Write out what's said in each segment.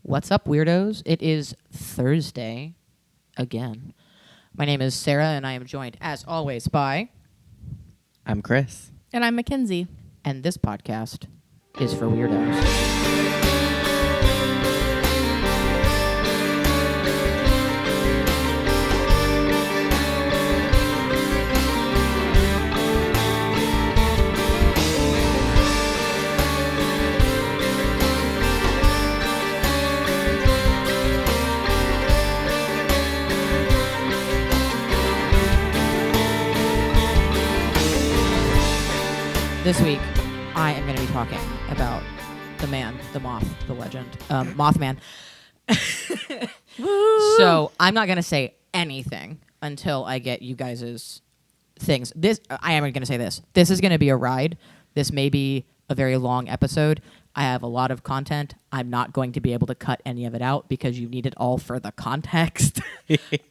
What's up, weirdos? It is Thursday again. My name is Sarah, and I am joined, as always, by... I'm Chris. And I'm Mackenzie. And this podcast is for weirdos. This week, I am going to be talking about the man, the moth, the legend, Mothman. So I'm not going to say anything until I get you guys' things. I am going to say this. This is going to be a ride. This may be a very long episode. I have a lot of content. I'm not going to be able to cut any of it out because you need it all for the context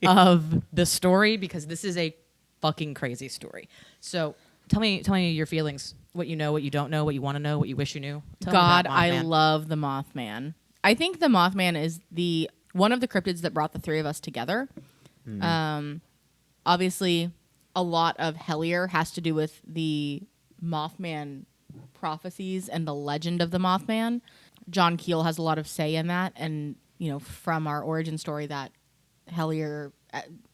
of the story, because this is a fucking crazy story. So tell me your feelings. What you know, what you don't know, what you want to know, what you wish you knew. God, I love the Mothman. I think the Mothman is one of the cryptids that brought the three of us together. Obviously, a lot of Hellier has to do with the Mothman prophecies and the legend of the Mothman. John Keel has a lot of say in that, and from our origin story, that Hellier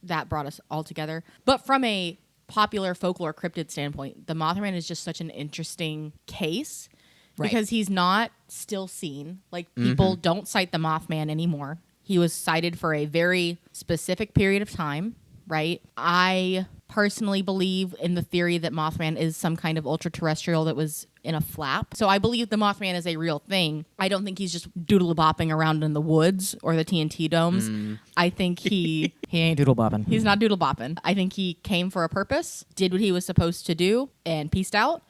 that brought us all together. But from a popular folklore cryptid standpoint, the Mothman is just such an interesting case, right? Because he's not still seen. Like, people don't cite the Mothman anymore. He was cited for a very specific period of time, right? I personally believe in the theory that Mothman is some kind of ultra-terrestrial that was in a flap. So I believe the Mothman is a real thing. I don't think he's just doodle-bopping around in the woods or the TNT domes. I think he ain't doodle-bopping. He's not doodle-bopping. I think he came for a purpose, did what he was supposed to do, and peaced out.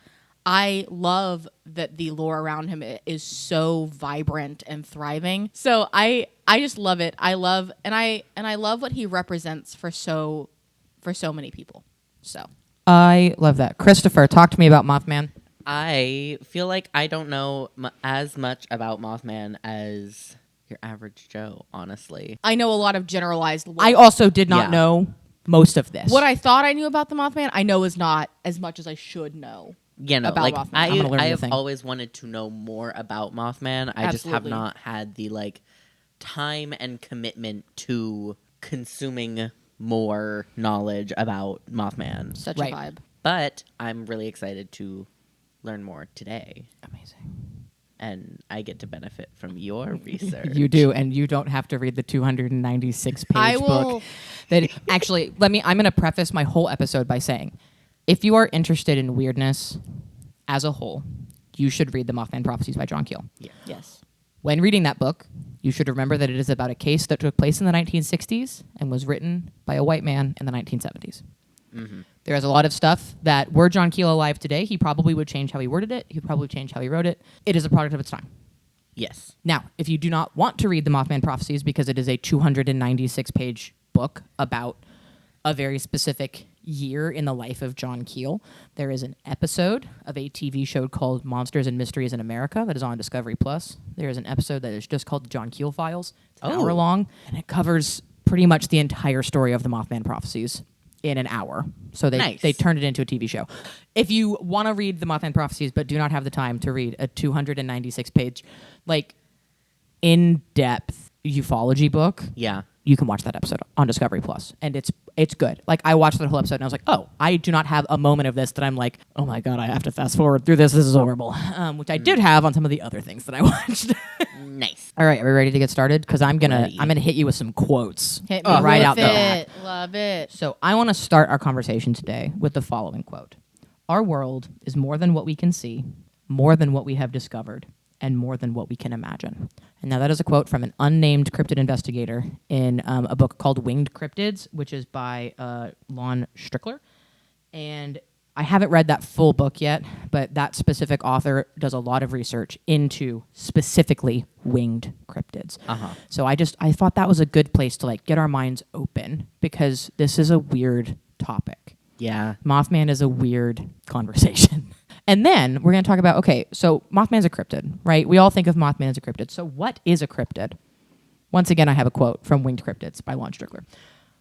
I love that the lore around him is so vibrant and thriving. So I just love it. I love what he represents for so many people. So I love that. Christopher, talk to me about Mothman. I feel like I don't know as much about Mothman as your average Joe, honestly. I know a lot of generalized lore. I also did not know most of this. What I thought I knew about the Mothman, I know is not as much as I should know. About like Mothman. I have always wanted to know more about Mothman. I just have not had the time and commitment to consuming more knowledge about Mothman. Such a vibe. But I'm really excited to learn more today. Amazing. And I get to benefit from your research. You do, and you don't have to read the 296-page book. That actually, I'm going to preface my whole episode by saying, if you are interested in weirdness as a whole, you should read The Mothman Prophecies by John Keel. Yeah. Yes. When reading that book, you should remember that it is about a case that took place in the 1960s and was written by a white man in the 1970s. There is a lot of stuff that, were John Keel alive today, he probably would change how he worded it. He would probably change how he wrote it. It is a product of its time. Yes. Now, if you do not want to read The Mothman Prophecies because it is a 296-page book about a very specific year in the life of John Keel, there is an episode of a TV show called Monsters and Mysteries in America that is on Discovery Plus. There is an episode that is just called the John Keel Files. It's an hour long, and it covers pretty much the entire story of the Mothman Prophecies in an hour. So they turned it into a TV show. If you want to read the Mothman Prophecies but do not have the time to read a 296-page, in-depth ufology book, you can watch that episode on Discovery Plus, and it's good. I watched that whole episode, and I was like, oh, I do not have a moment of this that I'm like, oh my God, I have to fast forward through this. This is horrible. Which I did have on some of the other things that I watched. Nice. All right, are we ready to get started? Because I'm gonna hit you with some quotes. Hit me right with out the bat. Love it. So I want to start our conversation today with the following quote: "Our world is more than what we can see, more than what we have discovered, and more than what we can imagine." And now that is a quote from an unnamed cryptid investigator in a book called Winged Cryptids, which is by Lon Strickler. And I haven't read that full book yet, but that specific author does a lot of research into specifically winged cryptids. So I thought that was a good place to get our minds open, because this is a weird topic. Yeah. Mothman is a weird conversation. And then we're going to talk about, okay, so Mothman's a cryptid, right? We all think of Mothman as a cryptid. So what is a cryptid? Once again, I have a quote from Winged Cryptids by Lon Strickler.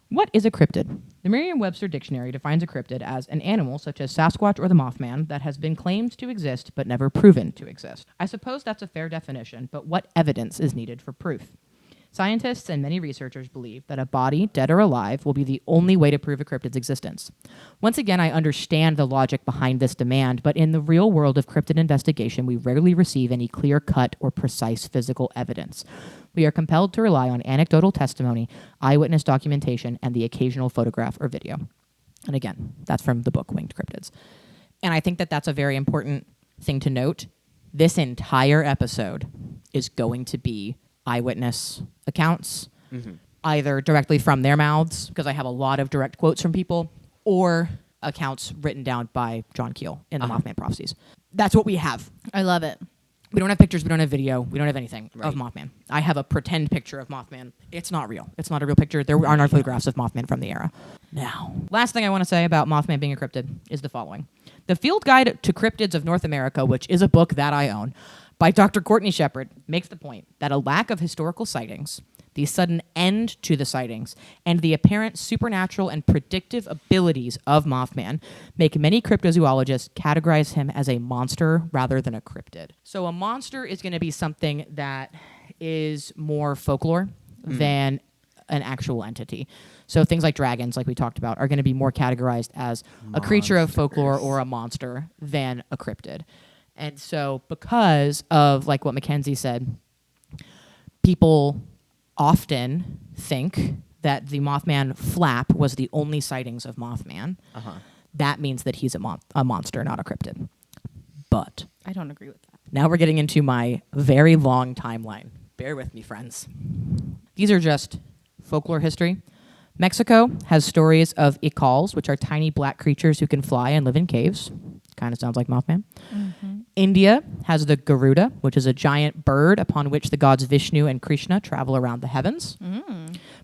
What is a cryptid? The Merriam-Webster Dictionary defines a cryptid as an animal such as Sasquatch or the Mothman that has been claimed to exist but never proven to exist. I suppose that's a fair definition, but what evidence is needed for proof? Scientists and many researchers believe that a body, dead or alive, will be the only way to prove a cryptid's existence. Once again, I understand the logic behind this demand, but in the real world of cryptid investigation, we rarely receive any clear-cut or precise physical evidence. We are compelled to rely on anecdotal testimony, eyewitness documentation, and the occasional photograph or video. And again, that's from the book Winged Cryptids. And I think that that's a very important thing to note. This entire episode is going to be eyewitness accounts, either directly from their mouths, because I have a lot of direct quotes from people, or accounts written down by John Keel in the Mothman Prophecies. That's what we have. I love it. We don't have pictures, we don't have video, we don't have anything of Mothman. I have a pretend picture of Mothman. It's not real. It's not a real picture. There are no photographs of Mothman from the era. Now, last thing I want to say about Mothman being a cryptid is the following. The Field Guide to Cryptids of North America, which is a book that I own, by Dr. Courtney Shepard, makes the point that a lack of historical sightings, the sudden end to the sightings, and the apparent supernatural and predictive abilities of Mothman make many cryptozoologists categorize him as a monster rather than a cryptid. So a monster is going to be something that is more folklore than an actual entity. So things like dragons, like we talked about, are going to be more categorized as a creature of folklore or a monster than a cryptid. And so because of, like what Mackenzie said, people often think that the Mothman flap was the only sightings of Mothman. That means that he's a monster, not a cryptid. But I don't agree with that. now we're getting into my very long timeline. Bear with me, friends. These are just folklore history. Mexico has stories of icals, which are tiny black creatures who can fly and live in caves. Kind of sounds like Mothman. India has the Garuda, which is a giant bird upon which the gods Vishnu and Krishna travel around the heavens.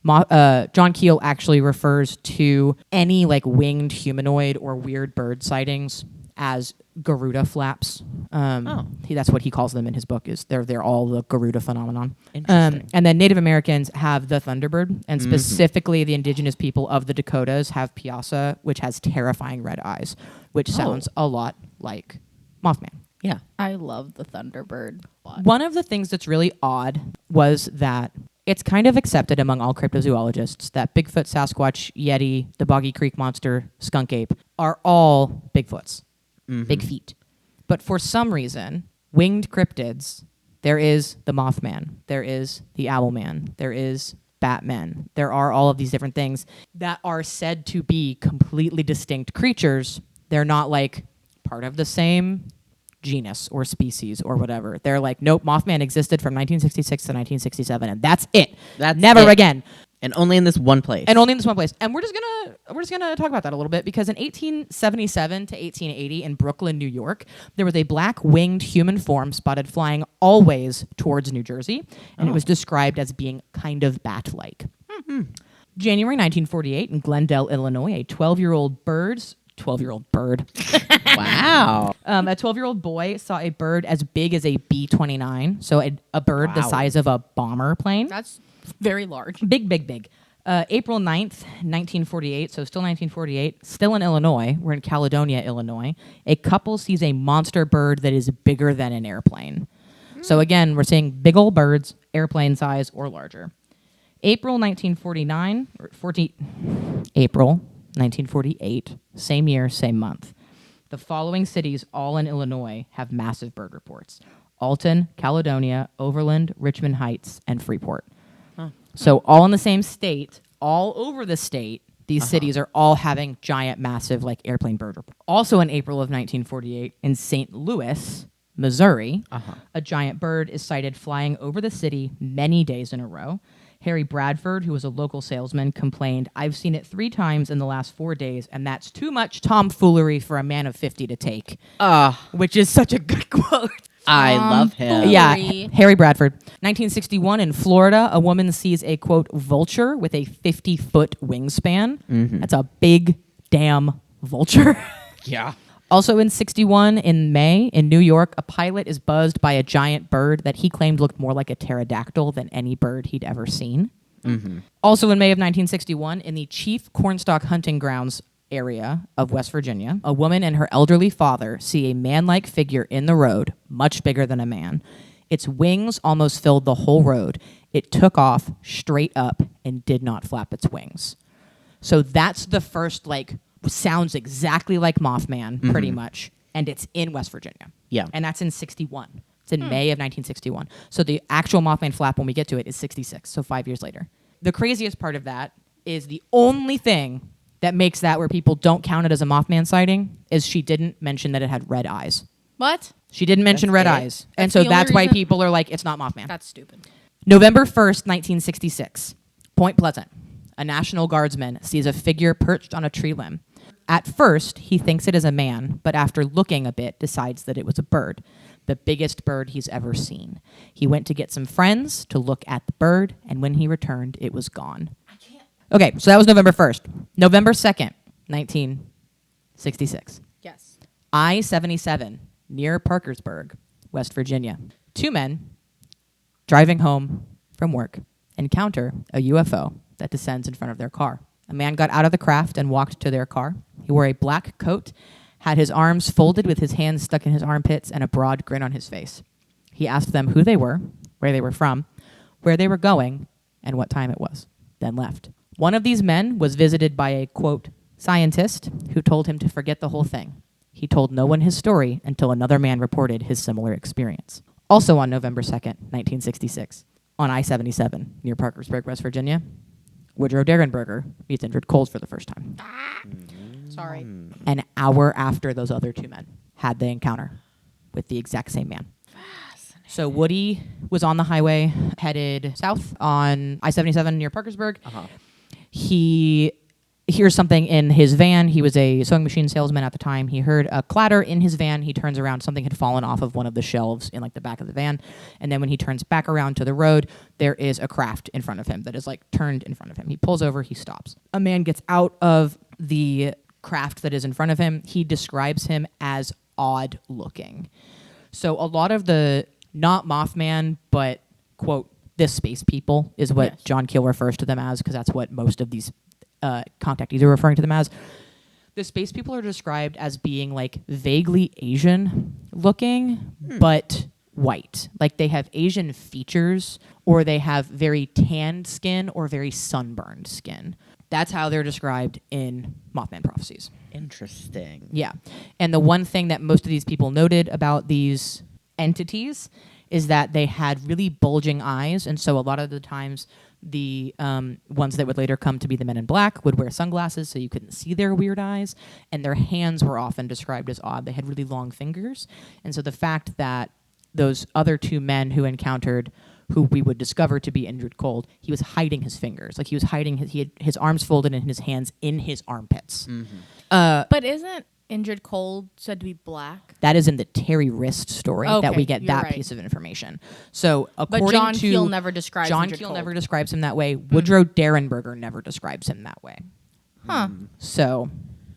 John Keel actually refers to any like winged humanoid or weird bird sightings as Garuda flaps. That's what he calls them in his book. Is they're all the Garuda phenomenon. Interesting. And then Native Americans have the Thunderbird, and specifically the indigenous people of the Dakotas have Piasa, which has terrifying red eyes, which sounds a lot like Mothman. Yeah. I love the Thunderbird. One of the things that's really odd was that it's kind of accepted among all cryptozoologists that Bigfoot, Sasquatch, Yeti, the Boggy Creek Monster, skunk ape are all Bigfoots. Big feet. But for some reason, winged cryptids, there is the Mothman, there is the Owlman, there is Batman. There are all of these different things that are said to be completely distinct creatures. They're not like part of the same genus or species or whatever. They're like, nope, Mothman existed from 1966 to 1967, and that's it. That's never it. Again. And only in this one place. And only in this one place. And we're just gonna talk about that a little bit, because in 1877 to 1880 in Brooklyn, New York, there was a black winged human form spotted flying always towards New Jersey, and it was described as being kind of bat-like. January 1948 in Glendale, Illinois, a 12-year-old bird. Wow. A 12-year-old boy saw a bird as big as a B-29, so a bird the size of a bomber plane. That's very large. Big. April 9th, 1948, so still 1948, still in Illinois. We're in Caledonia, Illinois. A couple sees a monster bird that is bigger than an airplane. So again, we're seeing big old birds, airplane size or larger. April 1948, same year, same month. The following cities, all in Illinois, have massive bird reports: Alton, Caledonia, Overland, Richmond Heights, and Freeport. So all in the same state, all over the state, these cities are all having giant, massive, like airplane bird reports. Also in April of 1948, in St. Louis, Missouri, a giant bird is sighted flying over the city many days in a row. Harry Bradford, who was a local salesman, complained, "I've seen it 3 times in the last 4 days, and that's too much tomfoolery for a man of 50 to take." Which is such a good quote. I love him. Yeah, Harry Bradford. 1961 in Florida, a woman sees a, quote, vulture with a 50-foot wingspan. That's a big damn vulture. Yeah. Also in 61, in May, in New York, a pilot is buzzed by a giant bird that he claimed looked more like a pterodactyl than any bird he'd ever seen. Mm-hmm. Also in May of 1961, in the Chief Cornstalk Hunting Grounds area of West Virginia, a woman and her elderly father see a man-like figure in the road, much bigger than a man. Its wings almost filled the whole road. It took off straight up and did not flap its wings. So that's the first, like, sounds exactly like Mothman, pretty much. And it's in West Virginia. Yeah. And that's in 61. It's in May of 1961. So the actual Mothman flap, when we get to it, is 66, so 5 years later. The craziest part of that is the only thing that makes that where people don't count it as a Mothman sighting is she didn't mention that it had red eyes. What? She didn't mention That's red it? eyes. And That's so the only that's why reason? people are like, it's not Mothman. That's stupid. November 1st, 1966, Point Pleasant. A National Guardsman sees a figure perched on a tree limb. At first, he thinks it is a man, but after looking a bit, decides that it was a bird, the biggest bird he's ever seen. He went to get some friends to look at the bird, and when he returned, it was gone. Okay, so that was November 1st. November 2nd, 1966. Yes. I-77 near Parkersburg, West Virginia. Two men driving home from work encounter a UFO that descends in front of their car. A man got out of the craft and walked to their car. He wore a black coat, had his arms folded with his hands stuck in his armpits, and a broad grin on his face. He asked them who they were, where they were from, where they were going, and what time it was, then left. One of these men was visited by a, quote, scientist who told him to forget the whole thing. He told no one his story until another man reported his similar experience. Also on November 2nd, 1966, on I-77 near Parkersburg, West Virginia, Woodrow Derenberger meets Indrid Cold for the first time. Sorry. An hour after those other two men had the encounter with the exact same man. So Woody was on the highway headed south on I-77 near Parkersburg. He hears something in his van. He was a sewing machine salesman at the time. He heard a clatter in his van. He turns around. Something had fallen off of one of the shelves in like the back of the van. And then when he turns back around to the road, there is a craft in front of him that is like turned in front of him. He pulls over. He stops. A man gets out of the craft that is in front of him. He describes him as odd looking. So a lot of the not Mothman, but quote, this space people is what Yes. John Keel refers to them as, because that's what most of these contactees are referring to them as. The space people are described as being like vaguely Asian looking, but white. Like they have Asian features, or they have very tanned skin or very sunburned skin. That's how they're described in Mothman prophecies. Interesting. Yeah. And the one thing that most of these people noted about these entities is that they had really bulging eyes. And so a lot of the times the ones that would later come to be the men in black would wear sunglasses so you couldn't see their weird eyes. And their hands were often described as odd. They had really long fingers. And so the fact that those other two men who encountered, who we would discover to be Indrid Cold, he was hiding his fingers. Like he was hiding, he had his arms folded and his hands in his armpits. But isn't Indrid Cold said to be black? That is in the Terry Wrist story that Okay, we get you're that right. piece of information. So according But John to Keel never describes John Indrid Keel Cold. never describes him that way. Woodrow Derenberger never describes him that way. Huh. So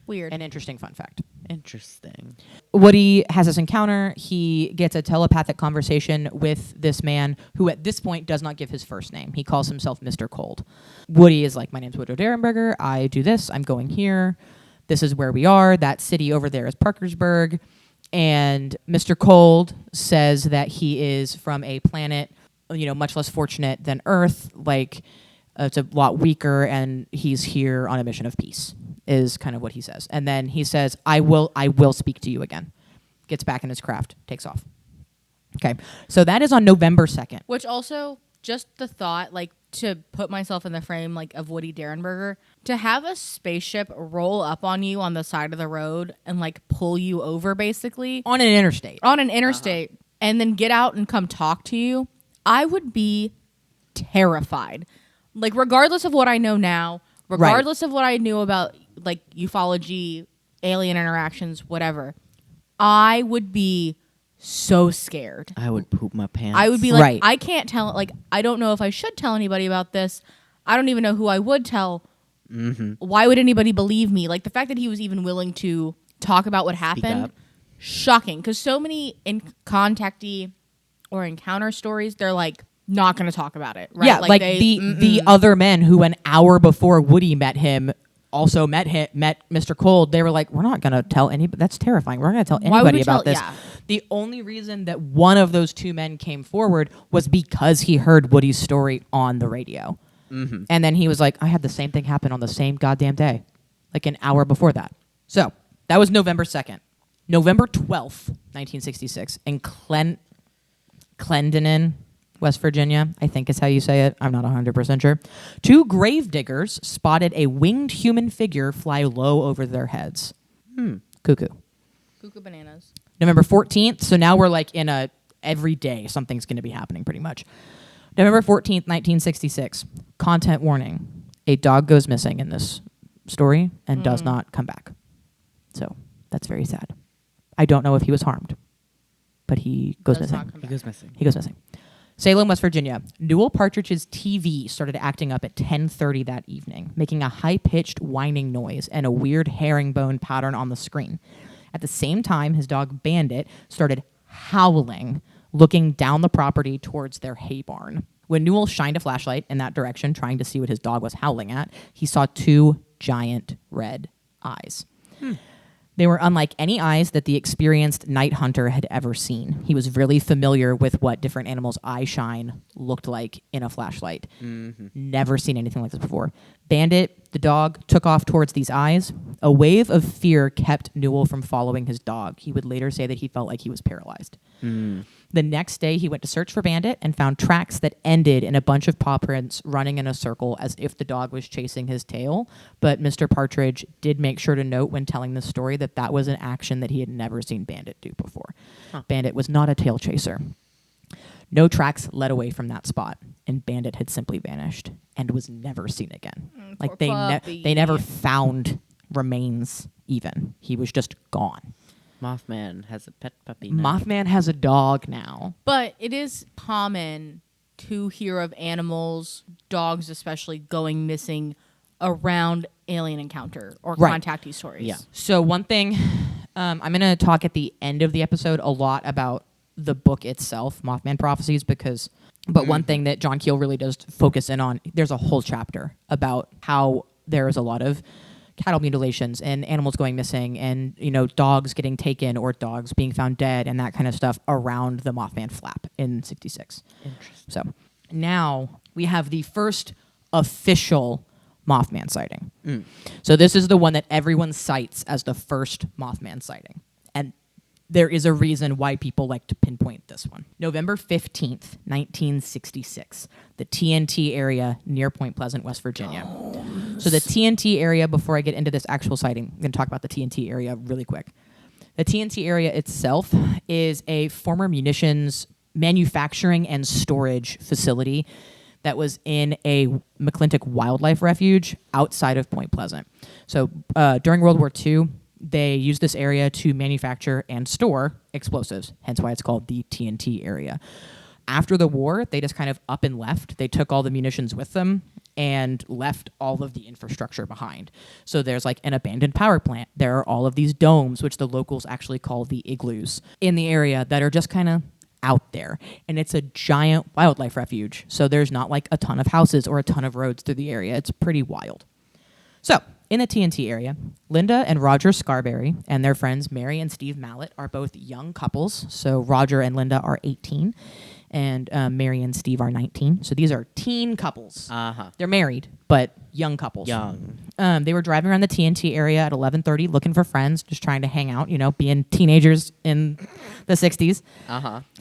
Weird. an interesting fun fact. Interesting. Woody has this encounter. He gets a telepathic conversation with this man who at this point does not give his first name. He calls himself Mr. Cold. Woody is like, my name's Woodrow Derenberger. I do this. I'm going here. This is where we are. That city over there is Parkersburg. And Mr. Cold says that he is from a planet, you know, much less fortunate than Earth. Like, it's a lot weaker, and he's here on a mission of peace, is kind of what he says. And then he says, I will speak to you again. Gets back in his craft, takes off. Okay, so that is on November 2nd. Which also, just the thought, like, to put myself in the frame, like, of Woody Derenberger, to have a spaceship roll up on you on the side of the road and, like, pull you over, basically. On an interstate. On an interstate, and then get out and come talk to you, I would be terrified. Like, regardless of what I know now, regardless of what I knew about, like, ufology, alien interactions, whatever, I would be so scared. I would poop my pants. I would be like, Right. I can't tell, like, I don't know if I should tell anybody about this. I don't even know who I would tell. Why would anybody believe me? Like, the fact that he was even willing to talk about what happened. up. Shocking, because so many contactee or encounter stories, they're like not going to talk about it, right? Yeah, like the other men who an hour before Woody met him also met Mr. Cold. They were like, we're not going to tell anybody. That's terrifying. We're not going to tell anybody about this. Yeah. The only reason that one of those two men came forward was because he heard Woody's story on the radio. Mm-hmm. And then he was like, I had the same thing happen on the same goddamn day, like an hour before that. So that was November 2nd. November 12th, 1966, in Clendenin, West Virginia, I think is how you say it. I'm not 100% sure. Two grave diggers spotted a winged human figure fly low over their heads. Cuckoo. Cuckoo bananas. November 14th, so now we're like in a every day something's going to be happening pretty much. November 14th, 1966, content warning. A dog goes missing in this story and does not come back. So that's very sad. I don't know if he was harmed, but he goes missing. He goes missing. He goes missing. Salem, West Virginia. Newell Partridge's TV started acting up at 10:30 that evening, making a high-pitched whining noise and a weird herringbone pattern on the screen. At the same time, his dog Bandit started howling, looking down the property towards their hay barn. When Newell shined a flashlight in that direction, trying to see what his dog was howling at, he saw two giant red eyes. They were unlike any eyes that the experienced night hunter had ever seen. He was really familiar with what different animals' eye shine looked like in a flashlight. Mm-hmm. Never seen anything like this before. Bandit, the dog, took off towards these eyes. A wave of fear kept Newell from following his dog. He would later say that he felt like he was paralyzed. The next day, he went to search for Bandit and found tracks that ended in a bunch of paw prints running in a circle as if the dog was chasing his tail. But Mr. Partridge did make sure to note when telling the story that that was an action that he had never seen Bandit do before. Bandit was not a tail chaser. No tracks led away from that spot, and Bandit had simply vanished and was never seen again. Like they never found remains even. He was just gone. Mothman has a pet puppy now. Mothman has a dog now. But it is common to hear of animals, dogs especially, going missing around alien encounter or contactee stories. Yeah. So one thing, I'm going to talk at the end of the episode a lot about the book itself, Mothman Prophecies, but one thing that John Keel really does focus in on, there's a whole chapter about how there is a lot of cattle mutilations and animals going missing and, dogs getting taken or dogs being found dead and that kind of stuff around the Mothman flap in 66. Interesting. So now we have the first official Mothman sighting. So this is the one that everyone cites as the first Mothman sighting. And there is a reason why people like to pinpoint this one. November 15th, 1966, the TNT area near Point Pleasant, West Virginia. So the TNT area, before I get into this actual sighting, I'm going to talk about the TNT area really quick. The TNT area itself is a former munitions manufacturing and storage facility that was in a McClintock wildlife refuge outside of Point Pleasant. So during World War II, they used this area to manufacture and store explosives, hence why it's called the TNT area. After the war, they just kind of up and left. They took all the munitions with them and left all of the infrastructure behind. So there's like an abandoned power plant. There are all of these domes, which the locals actually call the igloos, in the area that are just kind of out there. And it's a giant wildlife refuge. So there's not like a ton of houses or a ton of roads through the area. It's pretty wild. So in the TNT area, Linda and Roger Scarberry and their friends Mary and Steve Mallett are both young couples. So Roger and Linda are 18 and Mary and Steve are 19. So these are teen couples. They're married, but young couples. They were driving around the TNT area at 11:30 looking for friends, just trying to hang out, being teenagers in the 60s.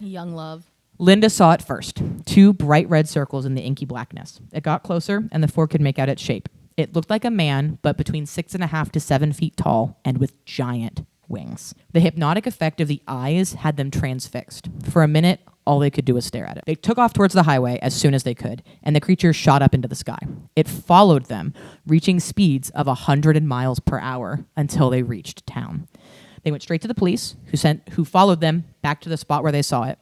Young love. Linda saw it first. Two bright red circles in the inky blackness. It got closer, and the four could make out its shape. It looked like a man, but between 6.5 to 7 feet tall and with giant wings. The hypnotic effect of the eyes had them transfixed. For a minute, all they could do was stare at it. They took off towards the highway as soon as they could, and the creature shot up into the sky. It followed them, reaching speeds of 100 miles per hour until they reached town. They went straight to the police, who followed them back to the spot where they saw it.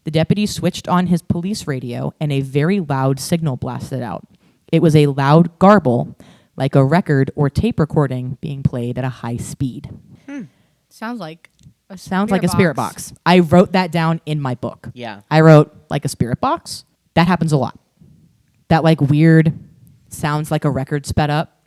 The deputy switched on his police radio, and a very loud signal blasted out. It was a loud garble, like a record or tape recording being played at a high speed. Sounds like a spirit box. I wrote that down in my book. Yeah. I wrote like a spirit box. That happens a lot. That like weird sounds like a record sped up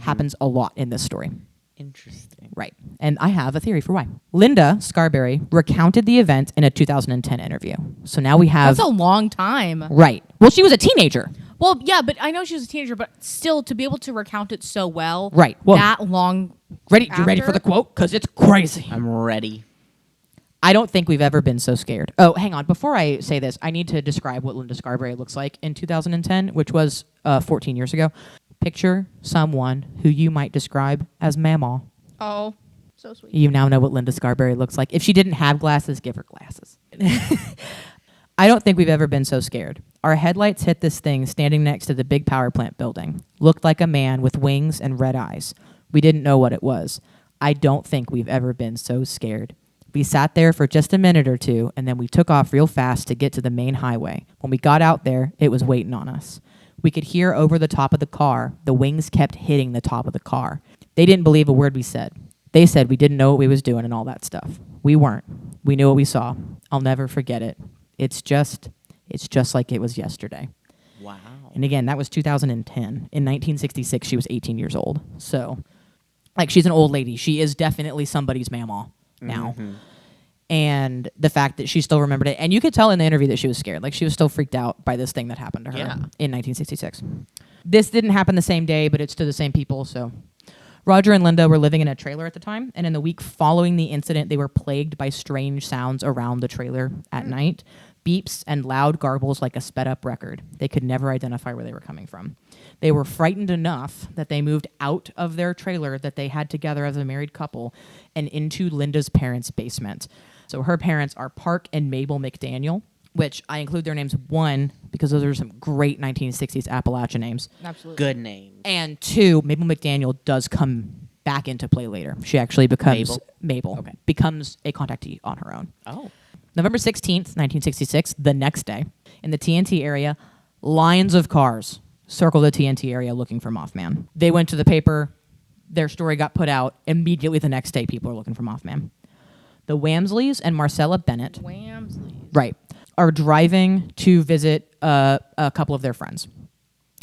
happens a lot in this story. Interesting. Right. And I have a theory for why. Linda Scarberry recounted the event in a 2010 interview. So now we have... That's a long time. Right. Well, she was a teenager. Well, yeah, but I know she was a teenager, but still to be able to recount it so well. Right. Well, that long You ready for the quote? Because it's crazy. I'm ready. I don't think we've ever been so scared. Oh, hang on. Before I say this, I need to describe what Linda Scarberry looks like in 2010, which was 14 years ago. Picture someone who you might describe as Mamaw. Oh, so sweet. You now know what Linda Scarberry looks like. If she didn't have glasses, give her glasses. I don't think we've ever been so scared. Our headlights hit this thing standing next to the big power plant building. Looked like a man with wings and red eyes. We didn't know what it was. I don't think we've ever been so scared. We sat there for just a minute or two, and then we took off real fast to get to the main highway. When we got out there, it was waiting on us. We could hear over the top of the car. The wings kept hitting the top of the car. They didn't believe a word we said. They said we didn't know what we was doing and all that stuff. We weren't. We knew what we saw. I'll never forget it. It's just like it was yesterday. Wow. And again, that was 2010. In 1966, she was 18 years old. So, like, she's an old lady. She is definitely somebody's Mamaw now. Mm-hmm. And the fact that she still remembered it. And you could tell in the interview that she was scared. Like, she was still freaked out by this thing that happened to her in 1966. This didn't happen the same day, but it's to the same people. So Roger and Linda were living in a trailer at the time. And in the week following the incident, they were plagued by strange sounds around the trailer at night. Beeps and loud garbles like a sped-up record. They could never identify where they were coming from. They were frightened enough that they moved out of their trailer that they had together as a married couple and into Linda's parents' basement. So her parents are Park and Mabel McDaniel, which I include their names, one, because those are some great 1960s Appalachian names. Absolutely. Good names. And two, Mabel McDaniel does come back into play later. She actually becomes becomes a contactee on her own. Oh. November 16th, 1966, the next day, in the TNT area, lines of cars circled the TNT area looking for Mothman. They went to the paper. Their story got put out. Immediately the next day, people are looking for Mothman. The Wamsleys and Marcella Bennett are driving to visit a couple of their friends.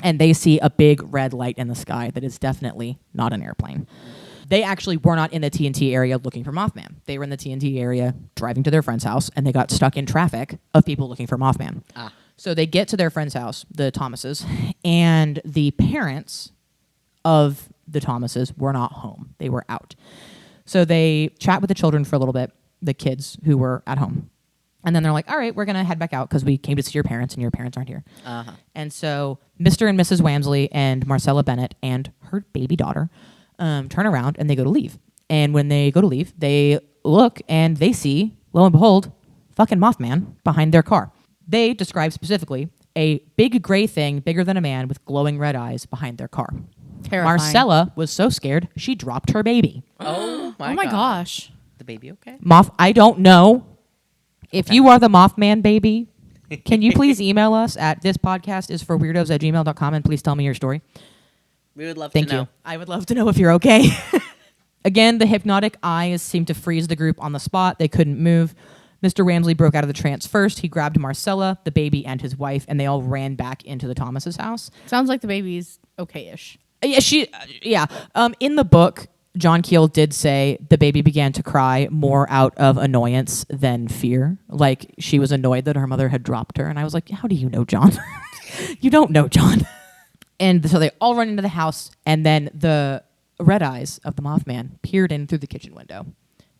And they see a big red light in the sky that is definitely not an airplane. They actually were not in the TNT area looking for Mothman. They were in the TNT area driving to their friend's house, and they got stuck in traffic of people looking for Mothman. So they get to their friend's house, the Thomases, and the parents of the Thomases were not home. They were out. So they chat with the children for a little bit, the kids who were at home. And then they're like, all right, we're going to head back out because we came to see your parents and your parents aren't here. And so Mr. and Mrs. Wamsley and Marcella Bennett and her baby daughter turn around and they go to leave. And when they go to leave, they look and they see, lo and behold, fucking Mothman behind their car. They describe specifically a big gray thing bigger than a man with glowing red eyes behind their car. Terrifying. Marcella was so scared, she dropped her baby. Oh my gosh. The baby okay? I don't know. If you are the Mothman baby, can you please email us at thispodcastisforweirdos@gmail.com and please tell me your story? We would love Thank to know. you. I would love to know if you're okay. Again, the hypnotic eyes seemed to freeze the group on the spot. They couldn't move. Mr. Wamsley broke out of the trance first. He grabbed Marcella, the baby, and his wife, and they all ran back into the Thomas's house. Sounds like the baby's okay-ish. Yeah. In the book, John Keel did say the baby began to cry more out of annoyance than fear. Like, she was annoyed that her mother had dropped her. And I was like, how do you know, John? You don't know, John. And so they all run into the house, and then the red eyes of the Mothman peered in through the kitchen window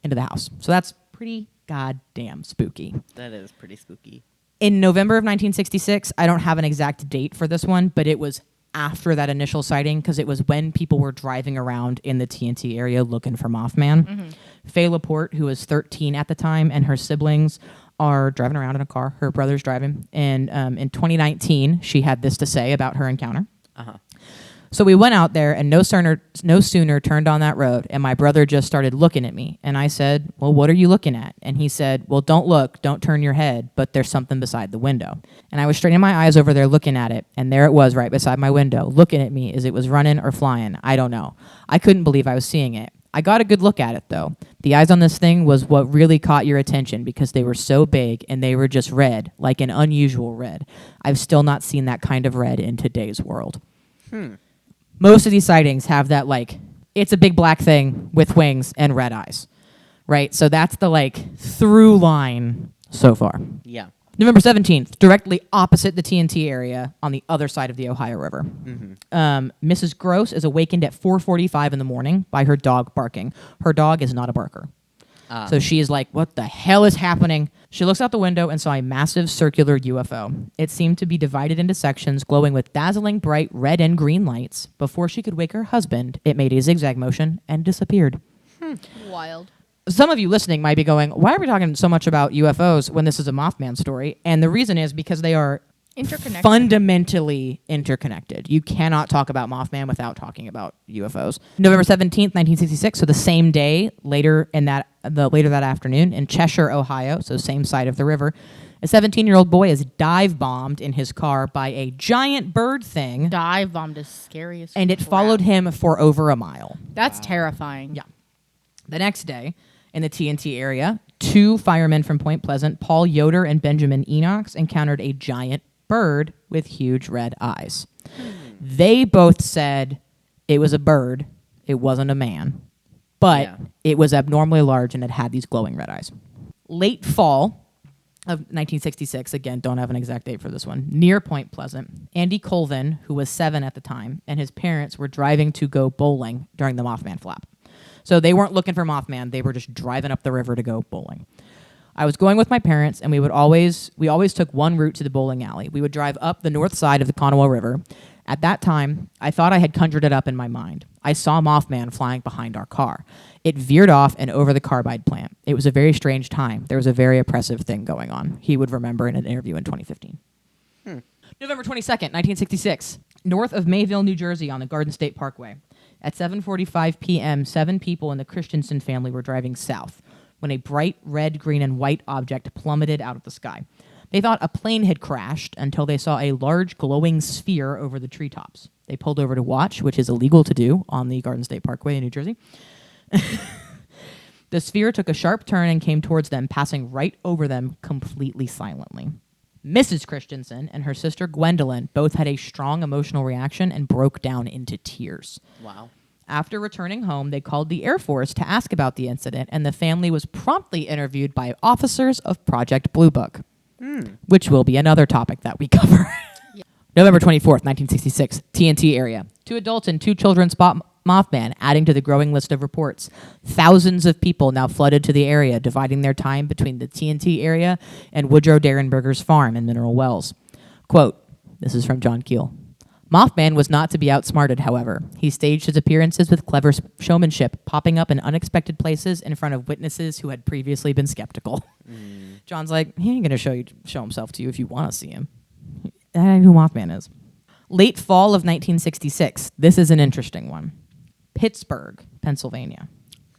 into the house. So that's pretty goddamn spooky. That is pretty spooky. In November of 1966, I don't have an exact date for this one, but it was after that initial sighting because it was when people were driving around in the TNT area looking for Mothman. Mm-hmm. Faye Laporte, who was 13 at the time, and her siblings are driving around in a car. Her brother's driving. And in 2019, she had this to say about her encounter. So we went out there, and no sooner turned on that road, and my brother just started looking at me. And I said, well, what are you looking at? And he said, well, don't look, don't turn your head, but there's something beside the window. And I was straining my eyes over there looking at it, and there it was right beside my window, looking at me as it was running or flying. I don't know. I couldn't believe I was seeing it. I got a good look at it, though. The eyes on this thing was what really caught your attention because they were so big and they were just red, like an unusual red. I've still not seen that kind of red in today's world. Most of these sightings have that, like, it's a big black thing with wings and red eyes, right? So that's the, like, through line so far. Yeah. November 17th, directly opposite the TNT area on the other side of the Ohio River. Mrs. Gross is awakened at 4:45 in the morning by her dog barking. Her dog is not a barker. So she is like, what the hell is happening? She looks out the window and saw a massive circular UFO. It seemed to be divided into sections glowing with dazzling bright red and green lights. Before she could wake her husband, it made a zigzag motion and disappeared. Wild. Some of you listening might be going, why are we talking so much about UFOs when this is a Mothman story? And the reason is because they are fundamentally interconnected. You cannot talk about Mothman without talking about UFOs. November 17th, 1966, so the same day, later that afternoon in Cheshire, Ohio, so same side of the river, a 17-year-old boy is dive bombed in his car by a giant bird thing. Dive bombed is scary as and it followed him for over a mile. That's terrifying. Yeah. The next day, in the TNT area, 2 firemen from Point Pleasant, Paul Yoder and Benjamin Enox, encountered a giant bird with huge red eyes. They both said it was a bird. It wasn't a man. But it was abnormally large and it had these glowing red eyes. Late fall of 1966, again, don't have an exact date for this one, near Point Pleasant, Andy Colvin, who was 7 at the time, and his parents were driving to go bowling during the Mothman flap. So they weren't looking for Mothman. They were just driving up the river to go bowling. I was going with my parents, and we always took one route to the bowling alley. We would drive up the north side of the Conoway River. At that time, I thought I had conjured it up in my mind. I saw Mothman flying behind our car. It veered off and over the carbide plant. It was a very strange time. There was a very oppressive thing going on. He would remember in an interview in 2015. November 22nd, 1966, north of Mayville, New Jersey on the Garden State Parkway. At 7:45 p.m., 7 people in the Christensen family were driving south when a bright red, green, and white object plummeted out of the sky. They thought a plane had crashed until they saw a large glowing sphere over the treetops. They pulled over to watch, which is illegal to do on the Garden State Parkway in New Jersey. The sphere took a sharp turn and came towards them, passing right over them completely silently. Mrs. Christensen and her sister Gwendolyn both had a strong emotional reaction and broke down into tears. Wow. After returning home, they called the Air Force to ask about the incident, and the family was promptly interviewed by officers of Project Blue Book, which will be another topic that we cover. November 24th, 1966, TNT area. 2 adults and 2 children spot Mothman, adding to the growing list of reports. Thousands of people now flooded to the area, dividing their time between the TNT area and Woodrow Derenberger's farm in Mineral Wells. Quote, this is from John Keel. Mothman was not to be outsmarted, however. He staged his appearances with clever showmanship, popping up in unexpected places in front of witnesses who had previously been skeptical. John's like, he ain't going to show himself to you if you want to see him. That ain't who Mothman is. Late fall of 1966. This is an interesting one. Pittsburgh, Pennsylvania.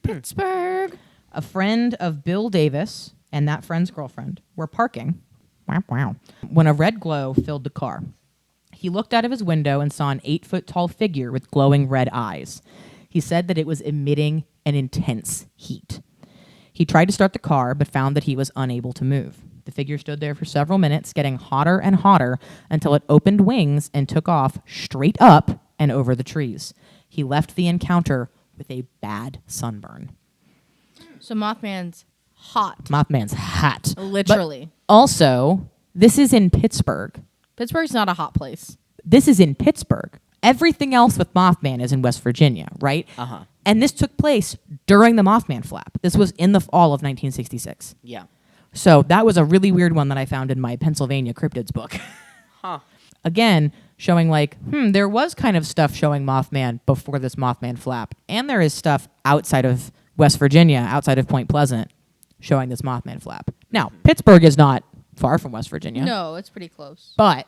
Pittsburgh. A friend of Bill Davis and that friend's girlfriend were parking when a red glow filled the car. He looked out of his window and saw an 8-foot-tall figure with glowing red eyes. He said that it was emitting an intense heat. He tried to start the car, but found that he was unable to move. The figure stood there for several minutes, getting hotter and hotter until it opened wings and took off straight up and over the trees. He left the encounter with a bad sunburn. So Mothman's hot. Mothman's hot. Literally. But also, this is in Pittsburgh. Pittsburgh's not a hot place. This is in Pittsburgh. Everything else with Mothman is in West Virginia, right? Uh-huh. And this took place during the Mothman flap. This was in the fall of 1966. Yeah. So that was a really weird one that I found in my Pennsylvania cryptids book. Huh. Again, showing like, there was kind of stuff showing Mothman before this Mothman flap. And there is stuff outside of West Virginia, outside of Point Pleasant, showing this Mothman flap. Now, Pittsburgh is not far from West Virginia. No, it's pretty close. But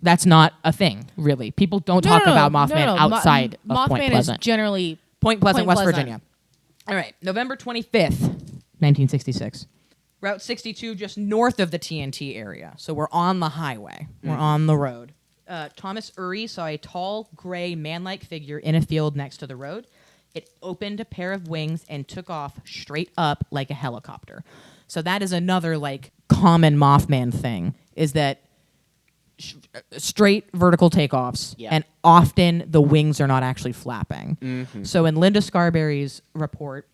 that's not a thing, really. People don't talk about Mothman outside of Point Pleasant. Mothman is generally Point Pleasant, West Virginia. All right, November 25th, 1966. Route 62, just north of the TNT area. So we're on the highway. We're on the road. Thomas Urey saw a tall, gray, man-like figure in a field next to the road. It opened a pair of wings and took off straight up like a helicopter. So that is another like common Mothman thing, is that straight vertical takeoffs, and often the wings are not actually flapping. Mm-hmm. So in Linda Scarberry's report,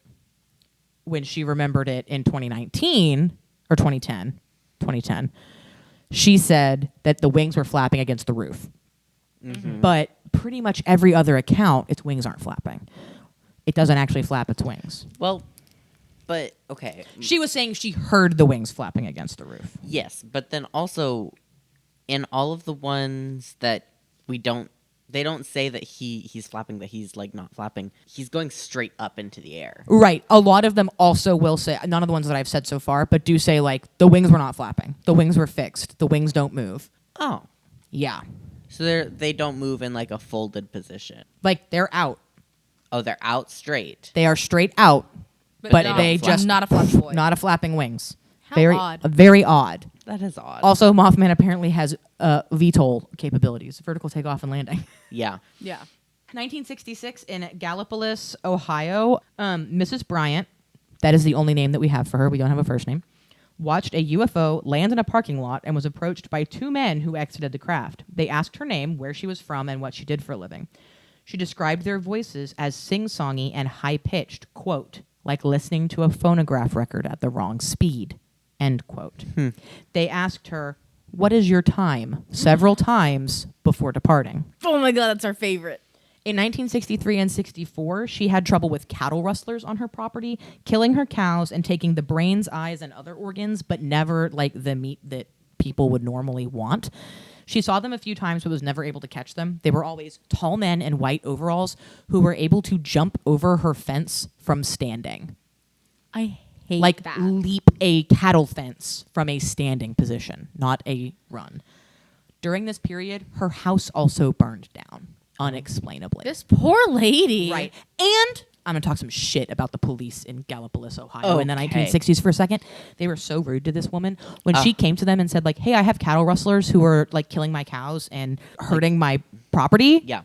when she remembered it in 2019 or 2010, she said that the wings were flapping against the roof. Mm-hmm. But pretty much every other account, its wings aren't flapping. It doesn't actually flap its wings. Well, but okay. She was saying she heard the wings flapping against the roof. Yes, but then also in all of the ones that they don't say that he's flapping, that he's like not flapping. He's going straight up into the air. Right. A lot of them also will say, none of the ones that I've said so far, but do say like the wings were not flapping. The wings were fixed. The wings don't move. Oh. Yeah. So they don't move in like a folded position. Like they're out. Oh, they're out straight. They are straight out, but they just not a flapping wing. Not a flapping wings. How very odd. Very odd. That is odd. Also, Mothman apparently has VTOL capabilities, vertical takeoff and landing. Yeah. Yeah. 1966 in Gallipolis, Ohio, Mrs. Bryant, that is the only name that we have for her, we don't have a first name, watched a UFO land in a parking lot and was approached by two men who exited the craft. They asked her name, where she was from, and what she did for a living. She described their voices as sing-songy and high-pitched, quote, like listening to a phonograph record at the wrong speed, end quote. They asked her, what is your time? Several times before departing. Oh my God, that's our favorite. In 1963 and 64, she had trouble with cattle rustlers on her property, killing her cows and taking the brains, eyes, and other organs, but never like the meat that people would normally want. She saw them a few times but was never able to catch them. They were always tall men in white overalls who were able to jump over her fence from standing. I hate like that. Leap a cattle fence from a standing position, not a run. During this period, her house also burned down unexplainably. This poor lady. Right. And I'm going to talk some shit about the police in Gallipolis, Ohio in the Okay. 1960s for a second. They were so rude to this woman. When she came to them and said, like, hey, I have cattle rustlers who are, like, killing my cows and hurting my property. Yeah.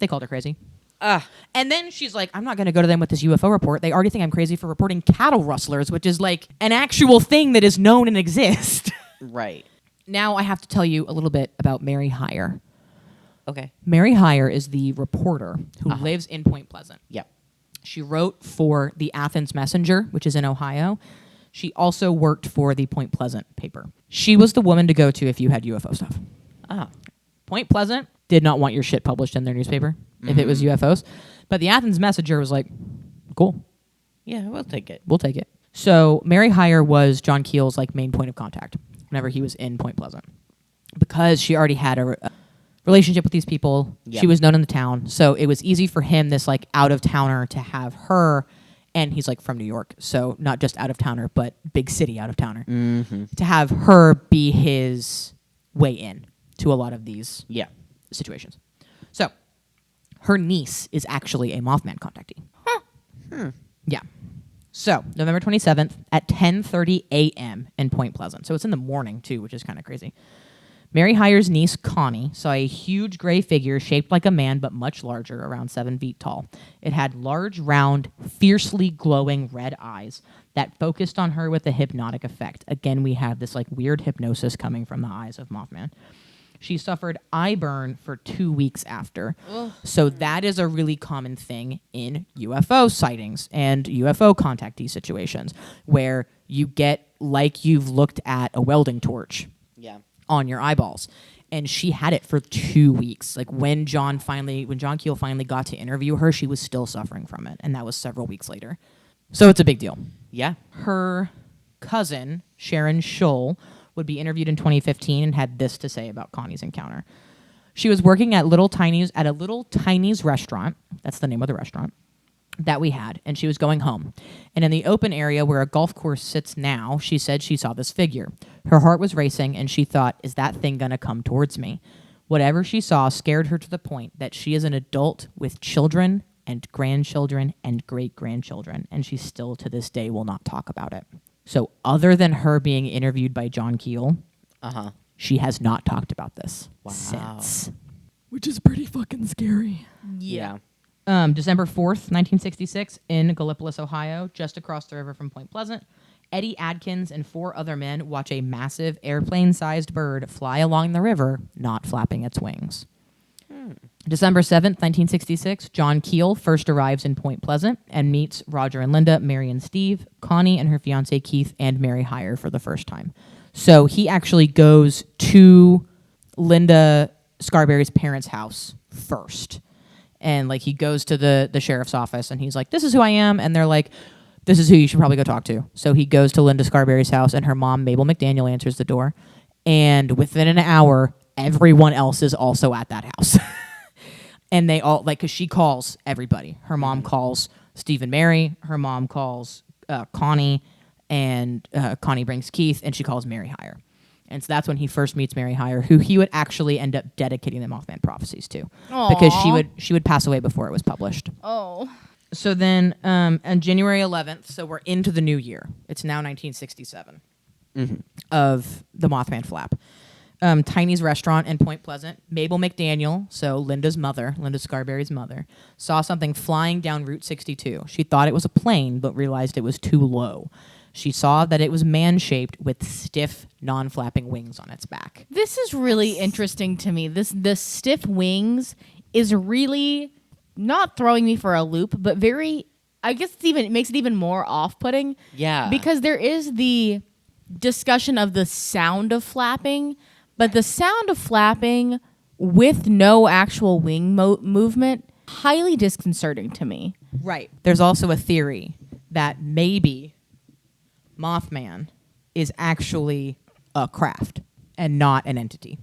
They called her crazy. And then she's like, I'm not going to go to them with this UFO report. They already think I'm crazy for reporting cattle rustlers, which is, like, an actual thing that is known and exists. Right. Now I have to tell you a little bit about Mary Heyer. Okay. Mary Heyer is the reporter who lives in Point Pleasant. Yep. She wrote for the Athens Messenger, which is in Ohio. She also worked for the Point Pleasant paper. She was the woman to go to if you had UFO stuff. Point Pleasant did not want your shit published in their newspaper if it was UFOs. But the Athens Messenger was like, cool. Yeah, we'll take it. We'll take it. So Mary Heyer was John Keel's like main point of contact whenever he was in Point Pleasant. Because she already had a relationship with these people. Yep. She was known in the town. So it was easy for him, this like out-of-towner, to have her, and he's like from New York, so not just out-of-towner, but big city out-of-towner, to have her be his way in to a lot of these situations. So her niece is actually a Mothman contactee. Yeah. So November 27th at 10:30 a.m. in Point Pleasant. So it's in the morning, too, which is kind of crazy. Mary Heyer's niece, Connie, saw a huge gray figure shaped like a man but much larger, around 7 feet tall. It had large, round, fiercely glowing red eyes that focused on her with a hypnotic effect. Again, we have this like weird hypnosis coming from the eyes of Mothman. She suffered eye burn for 2 weeks after. Ugh. So that is a really common thing in UFO sightings and UFO contactee situations where you get like you've looked at a welding torch. Yeah. On your eyeballs. And she had it for 2 weeks. Like when John Keel finally got to interview her, she was still suffering from it. And that was several weeks later. So it's a big deal. Yeah. Her cousin, Sharon Scholl, would be interviewed in 2015 and had this to say about Connie's encounter. She was working at a Little Tiny's restaurant. That's the name of the restaurant that we had, and she was going home. And in the open area where a golf course sits now, she said she saw this figure. Her heart was racing, and she thought, is that thing going to come towards me? Whatever she saw scared her to the point that she is an adult with children and grandchildren and great-grandchildren, and she still to this day will not talk about it. So other than her being interviewed by John Keel, she has not talked about this since. Which is pretty fucking scary. Yeah. December 4th, 1966, in Gallipolis, Ohio, just across the river from Point Pleasant, Eddie Adkins and 4 other men watch a massive airplane-sized bird fly along the river, not flapping its wings. December 7th, 1966, John Keel first arrives in Point Pleasant and meets Roger and Linda, Mary and Steve, Connie and her fiancé Keith, and Mary Heyer for the first time. So he actually goes to Linda Scarberry's parents' house first. And like he goes to the sheriff's office and he's like, this is who I am. And they're like, this is who you should probably go talk to. So he goes to Linda Scarberry's house and her mom, Mabel McDaniel, answers the door. And within an hour, everyone else is also at that house. And they all, like, because she calls everybody. Her mom calls Steve and Mary. Her mom calls Connie. And Connie brings Keith. And she calls Mary Heyer. And so that's when he first meets Mary Heyer, who he would actually end up dedicating the Mothman prophecies to. Aww. Because she would pass away before it was published. Oh. So then on January 11th, so we're into the new year. It's now 1967 of the Mothman flap. Tiny's restaurant in Point Pleasant, Mabel McDaniel, so Linda Scarberry's mother, saw something flying down Route 62. She thought it was a plane, but realized it was too low. She saw that it was man-shaped with stiff, non-flapping wings on its back. This is really interesting to me. The stiff wings is really not throwing me for a loop, but very, I guess it makes it even more off-putting. Yeah. Because there is the discussion of the sound of flapping, but the sound of flapping with no actual wing movement, highly disconcerting to me. Right. There's also a theory that maybe Mothman is actually a craft and not an entity.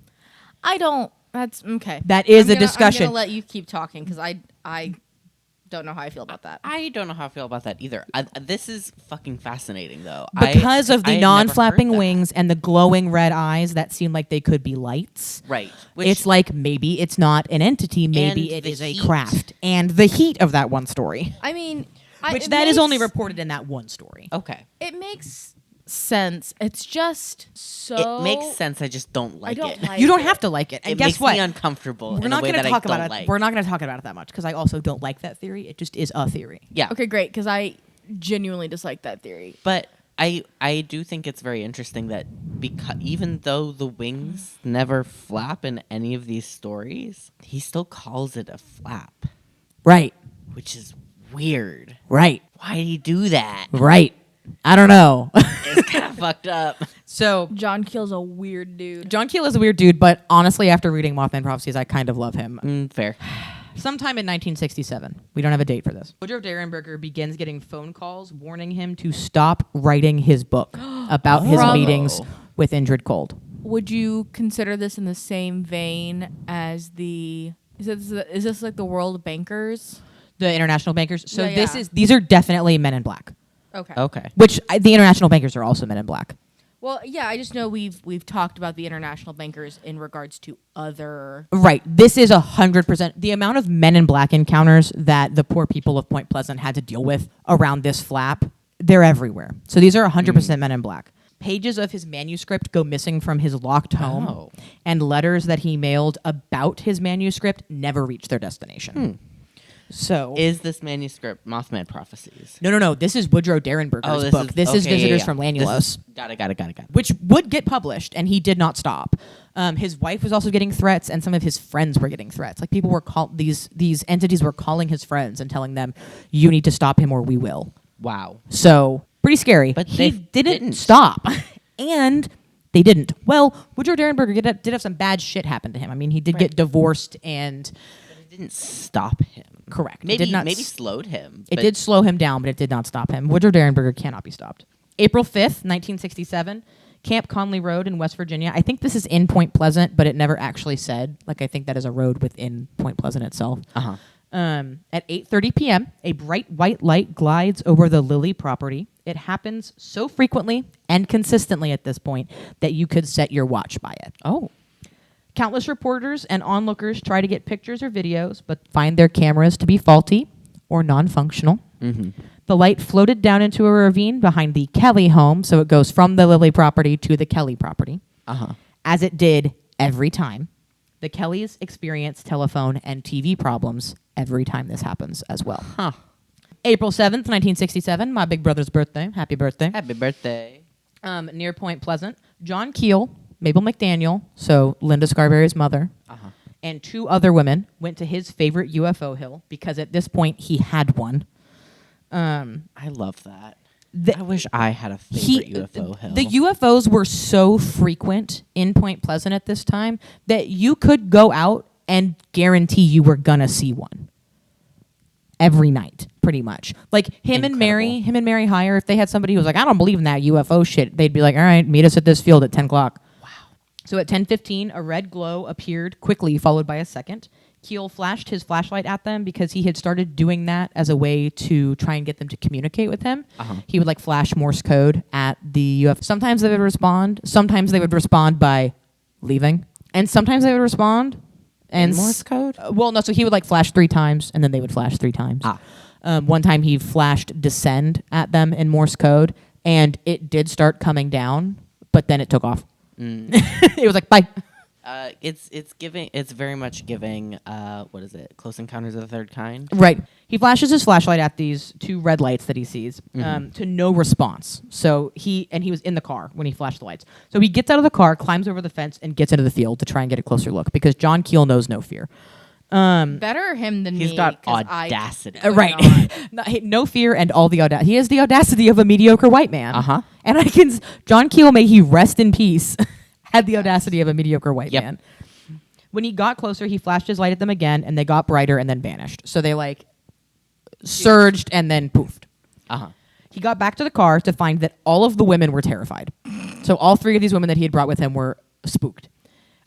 That's okay. That is a discussion. I'm going to let you keep talking because I don't know how I feel about that. I don't know how I feel about that either. This is fucking fascinating, though. Because of the non-flapping wings and the glowing red eyes that seem like they could be lights. Right. It's like maybe it's not an entity. Maybe it is a craft. And the heat of that one story. I mean... That is only reported in that one story. Okay. It makes sense. It's just so... It makes sense. I just don't like it. You don't have to like it. And guess what? It makes me uncomfortable. We're not going to talk about it. We're not going to talk about it that much because I also don't like that theory. It just is a theory. Yeah. Okay, great. Because I genuinely dislike that theory. But I do think it's very interesting that even though the wings never flap in any of these stories, he still calls it a flap. Right. Which is weird. Right. Why did he do that? Right. I don't know. It's kind of fucked up. So John Keel's a weird dude. John Keel is a weird dude, but honestly, after reading Mothman Prophecies, I kind of love him. Fair. Sometime in 1967. We don't have a date for this. Woodrow Derenberger begins getting phone calls warning him to stop writing his book about his meetings with Indrid Cold. Would you consider this in the same vein as the... Is this like the World Bankers? The International Bankers. So Yeah. these are definitely Men in Black. Okay. Which the International Bankers are also Men in Black. Well, yeah, I just know we've talked about the International Bankers in regards to other... Right. This is 100%. The amount of Men in Black encounters that the poor people of Point Pleasant had to deal with around this flap, they're everywhere. So these are 100% Men in Black. Pages of his manuscript go missing from his locked home, and letters that he mailed about his manuscript never reach their destination. So, is this manuscript Mothman Prophecies? No. This is Woodrow Derenberger's book. This is Visitors from Lanulos. Got it. Which would get published, and he did not stop. His wife was also getting threats, and some of his friends were getting threats. Like people were these entities were calling his friends and telling them, "You need to stop him, or we will." Wow. So pretty scary. But he didn't stop, and they didn't. Well, Woodrow Derenberger did have some bad shit happen to him. I mean, he did get divorced and. It didn't stop him. Correct. Maybe slowed him. It did slow him down, but it did not stop him. Woodrow Derenberger cannot be stopped. April 5th, 1967, Camp Conley Road in West Virginia. I think this is in Point Pleasant, but it never actually said. Like, I think that is a road within Point Pleasant itself. At 8:30 p.m., a bright white light glides over the Lilly property. It happens so frequently and consistently at this point that you could set your watch by it. Oh. Countless reporters and onlookers try to get pictures or videos, but find their cameras to be faulty or non-functional. The light floated down into a ravine behind the Kelly home, so it goes from the Lilly property to the Kelly property. As it did every time. The Kellys experience telephone and TV problems every time this happens as well. Huh. April 7th, 1967, my big brother's birthday. Happy birthday. Happy birthday. Near Point Pleasant, John Keel, Mabel McDaniel, so Linda Scarberry's mother, and 2 other women went to his favorite UFO hill because at this point he had one. I love that. I wish I had a favorite UFO hill. The UFOs were so frequent in Point Pleasant at this time that you could go out and guarantee you were gonna see one every night, pretty much. Like him and Mary Hire, if they had somebody who was like, I don't believe in that UFO shit, they'd be like, all right, meet us at this field at 10 o'clock. Wow. So at 10:15, a red glow appeared quickly, followed by a second. Keel flashed his flashlight at them because he had started doing that as a way to try and get them to communicate with him. He would like flash Morse code at the UFO. Sometimes they would respond. Sometimes they would respond by leaving. And sometimes they would respond. And Morse code? Well, no, so he would like flash 3 times and then they would flash 3 times. One time he flashed descend at them in Morse code and it did start coming down, but then it took off. It was like, bye. It's very much giving what is it? Close Encounters of the Third Kind. Right. He flashes his flashlight at these 2 red lights that he sees to no response. So he was in the car when he flashed the lights. So he gets out of the car, climbs over the fence, and gets into the field to try and get a closer look because John Keel knows no fear. Better him than me. He's got audacity. Right. No fear and all the audacity. He has the audacity of a mediocre white man. And John Keel, may he rest in peace, had the audacity of a mediocre white man. When he got closer, he flashed his light at them again, and they got brighter and then vanished. So they like surged and then poofed. He got back to the car to find that all of the women were terrified. So all 3 of these women that he had brought with him were spooked.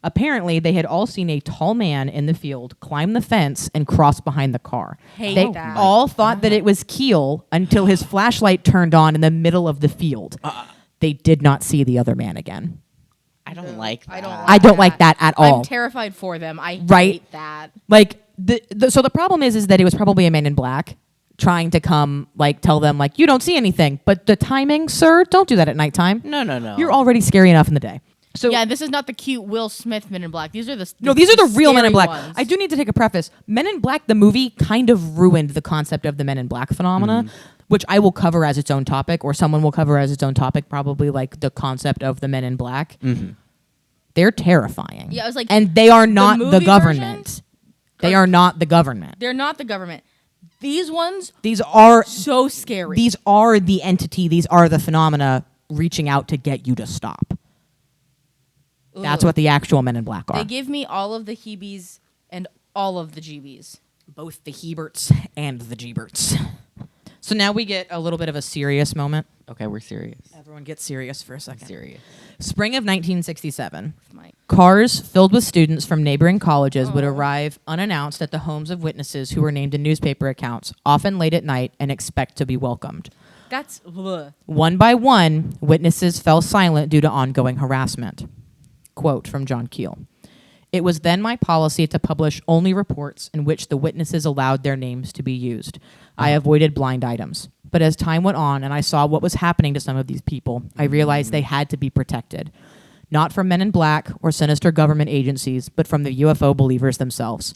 Apparently, they had all seen a tall man in the field climb the fence and cross behind the car. They all thought that it was Keel until his flashlight turned on in the middle of the field. They did not see the other man again. I don't like that. I don't like that at all. I'm terrified for them. I hate that. Like so the problem is that it was probably a man in black trying to come like tell them like you don't see anything. But the timing, sir, don't do that at nighttime. No. You're already scary enough in the day. So yeah, this is not the cute Will Smith Men in Black. These are these are the real Men in Black. Ones. I do need to take a preface. Men in Black, the movie, kind of ruined the concept of the Men in Black phenomena, which I will cover as its own topic, or someone will cover as its own topic, probably like the concept of the Men in Black. They're terrifying. Yeah, I was like, and they are not the government. Version? They are not the government. They're not the government. These ones, these are so scary. These are the entity. These are the phenomena reaching out to get you to stop. That's what the actual Men in Black are. They give me all of the Heebies and all of the Jeebies. Both the Heberts and the Jeeberts. So now we get a little bit of a serious moment. Okay, we're serious. Everyone get serious for a second. Serious. Spring of 1967. Mike. Cars filled with students from neighboring colleges would arrive unannounced at the homes of witnesses who were named in newspaper accounts, often late at night, and expect to be welcomed. That's... Bleh. One by one, witnesses fell silent due to ongoing harassment. Quote from John Keel. It was then my policy to publish only reports in which the witnesses allowed their names to be used. I avoided blind items. But as time went on and I saw what was happening to some of these people, I realized they had to be protected. Not from Men in Black or sinister government agencies, but from the UFO believers themselves.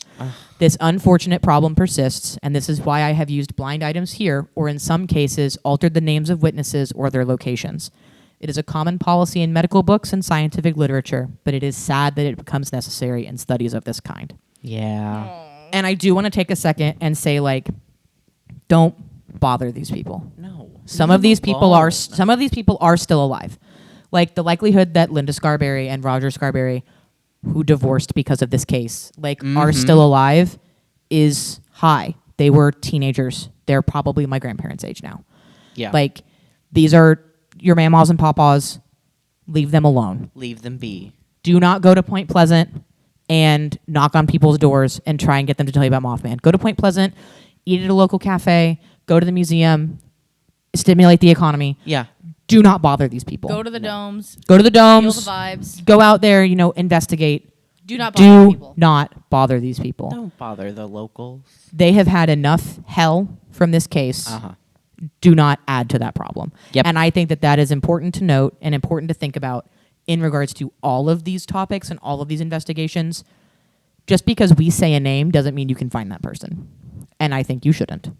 This unfortunate problem persists, and this is why I have used blind items here, or in some cases, altered the names of witnesses or their locations. It is a common policy in medical books and scientific literature, but it is sad that it becomes necessary in studies of this kind. Yeah. And I do want to take a second and say, like, don't bother these people. No. Some of these people are still alive. Like the likelihood that Linda Scarberry and Roger Scarberry, who divorced because of this case, are still alive is high. They were teenagers. They're probably my grandparents' age now. Yeah. Like, these are your mamaws and papas. Leave them alone. Leave them be. Do not go to Point Pleasant and knock on people's doors and try and get them to tell you about Mothman. Go to Point Pleasant, eat at a local cafe, go to the museum, stimulate the economy. Yeah. Do not bother these people. Go to the domes. Go to the domes. Feel the vibes. Go out there, investigate. Do not bother people. Do not bother these people. Don't bother the locals. They have had enough hell from this case. Do not add to that problem. Yep. And I think that is important to note and important to think about in regards to all of these topics and all of these investigations. just because we say a name doesn't mean you can find that person. And I think you shouldn't.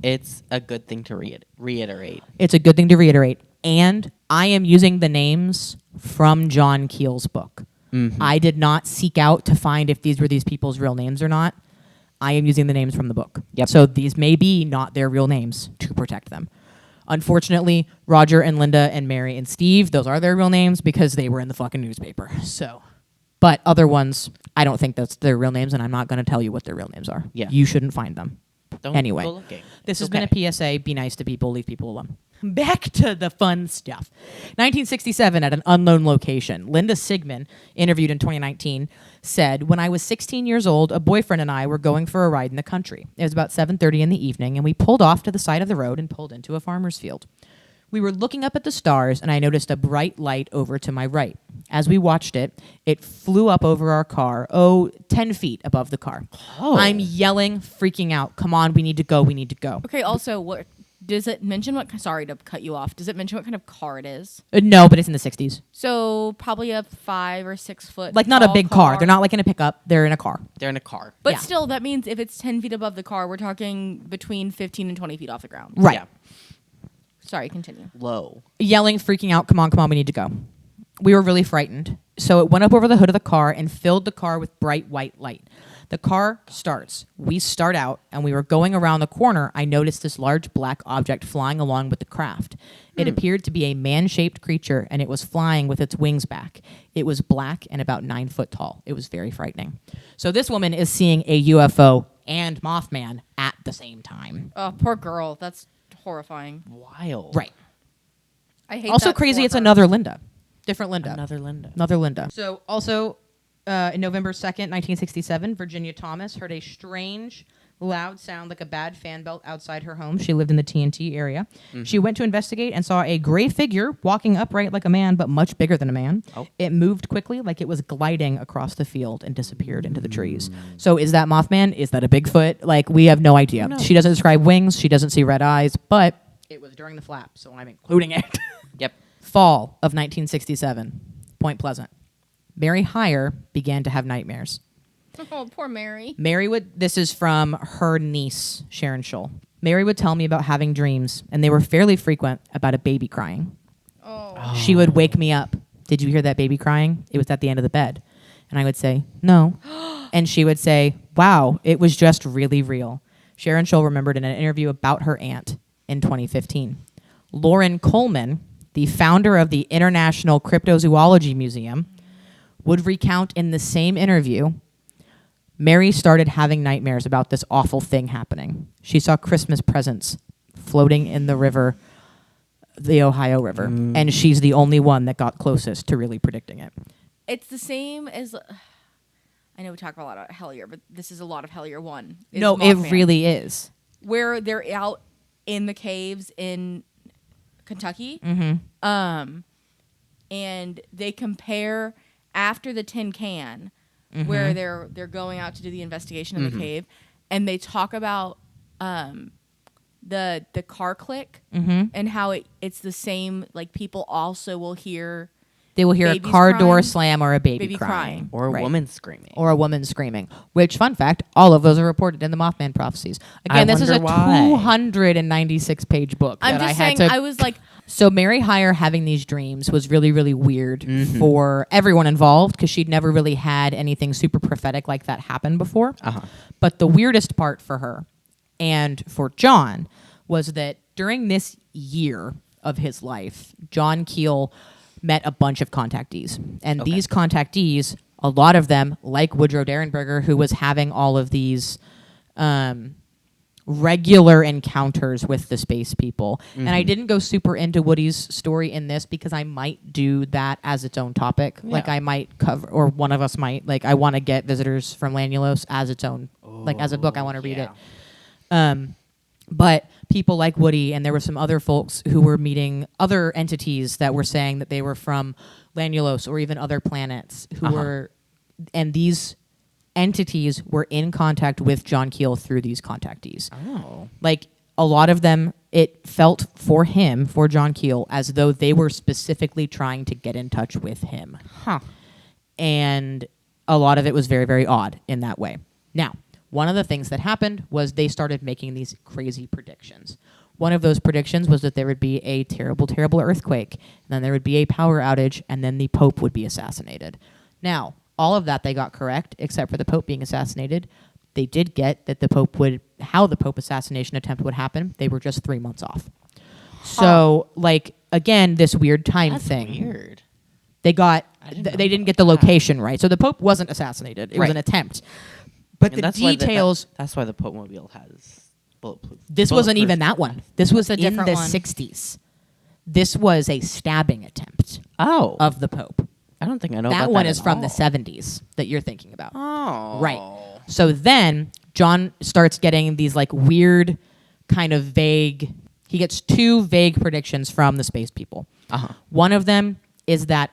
It's a good thing to reiterate. It's a good thing to reiterate. And I am using the names from John Keel's book. Mm-hmm. I did not seek out to find if these were these people's real names or not. I am using the names from the book. Yep. So these may be not their real names to protect them. Unfortunately, Roger and Linda and Mary and Steve, those are their real names because they were in the fucking newspaper. So, but other ones, I don't think that's their real names, and I'm not going to tell you what their real names are. Yeah. You shouldn't find them. Don't anyway, go looking. This has been a PSA. Be nice to people. Leave people alone. Back to the fun stuff. 1967, at an unknown location, Linda Sigmund, interviewed in 2019, said, "When I was 16 years old, a boyfriend and I were going for a ride in the country. It was about 7:30 in the evening, and we pulled off to the side of the road and pulled into a farmer's field. We were looking up at the stars, and I noticed a bright light over to my right. As we watched it, it flew up over our car, 10 feet above the car. Oh. I'm yelling, freaking out. Come on, we need to go, we need to go. Okay, also, what does it mention sorry to cut you off. Does it mention what kind of car it is? No, but it's in the 60s. So probably a 5 or 6 foot. Like not a big car. They're not like in a pickup. They're in a car. They're in a car. But Yeah. still, that means if it's 10 feet above the car, we're talking between 15 and 20 feet off the ground. Right. Yeah. Sorry, continue. Low. Yelling, freaking out. Come on, we need to go. We were really frightened. So it went up over the hood of the car and filled the car with bright white light. The car starts. We start out, and we were going around the corner. I noticed this large black object flying along with the craft. It appeared to be a man-shaped creature, and it was flying with its wings back. It was black and about 9 foot tall. It was very frightening. So this woman is seeing a UFO and Mothman at the same time. Oh, poor girl. That's horrifying. Wild. Right. I hate Also that crazy, for it's her. another Linda. Different Linda. Another Linda. Another Linda. So also, in November 2nd, 1967, Virginia Thomas heard a strange, loud sound like a bad fan belt outside her home. She lived in the TNT area. Mm-hmm. She went to investigate and saw a gray figure walking upright like a man, but much bigger than a man. Oh. It moved quickly like it was gliding across the field and disappeared into the trees. So is that Mothman? Is that a Bigfoot? Like, we have no idea. No. She doesn't describe wings. She doesn't see red eyes, but it was during the flap, so I'm including it. Yep. Fall of 1967, Point Pleasant. Mary Heyer began to have nightmares. Oh, poor Mary. This is from her niece, Sharon Schull. Mary would tell me about having dreams, and they were fairly frequent, about a baby crying. Oh. She would wake me up. Did you hear that baby crying? It was at the end of the bed. And I would say, no. And she would say, wow, it was just really real. Sharon Schull remembered in an interview about her aunt in 2015. Lauren Coleman, the founder of the International Cryptozoology Museum, would recount in the same interview, Mary started having nightmares about this awful thing happening. She saw Christmas presents floating in the river, the Ohio River, and she's the only one that got closest to really predicting it. It's the same as... I know we talk a lot about Hellier, but this is a lot of Hellier 1. No, Mothman, it really is. Where they're out in the caves in Kentucky. Mm-hmm. And they compare after the tin can, where they're going out to do the investigation in the cave, and they talk about the car click and how it's the same. Like, people also will hear. They will hear a car door slam or a baby crying. Or a woman screaming. Or a woman screaming. Which, fun fact, all of those are reported in the Mothman prophecies. Again, this is a 296-page book. I'm just saying, I was like... So Mary Heyer having these dreams was really, really weird for everyone involved because she'd never really had anything super prophetic like that happen before. But the weirdest part for her and for John was that during this year of his life, John Keel met a bunch of contactees. And these contactees, a lot of them, like Woodrow Derenberger, who was having all of these regular encounters with the space people. And I didn't go super into Woody's story in this because I might do that as its own topic. Yeah. Like, I might cover, or one of us might, like, I want to get Visitors from Lanulos as its own, like, as a book. I want to read it. But people like Woody, and there were some other folks who were meeting other entities that were saying that they were from Lanulos or even other planets who were, and these entities were in contact with John Keel through these contactees. Oh. Like, a lot of them, it felt for him, for John Keel, as though they were specifically trying to get in touch with him. And a lot of it was very, very odd in that way. Now, one of the things that happened was they started making these crazy predictions. One of those predictions was that there would be a terrible, terrible earthquake, and then there would be a power outage, and then the Pope would be assassinated. Now, all of that they got correct, except for the Pope being assassinated. They did get that how the Pope assassination attempt would happen. They were just 3 months off. So, again, this weird time thing. Weird. They didn't get the location right. So the Pope wasn't assassinated. It was an attempt. But the details... That's why the Pope Mobile has bulletproof. This wasn't even that one. This was a in different the one. 60s. This was a stabbing attempt of the Pope. I don't think I know That about one that is from the 70s that you're thinking about. Oh. Right. So then John starts getting these weird kind of vague... He gets 2 vague predictions from the space people. One of them is that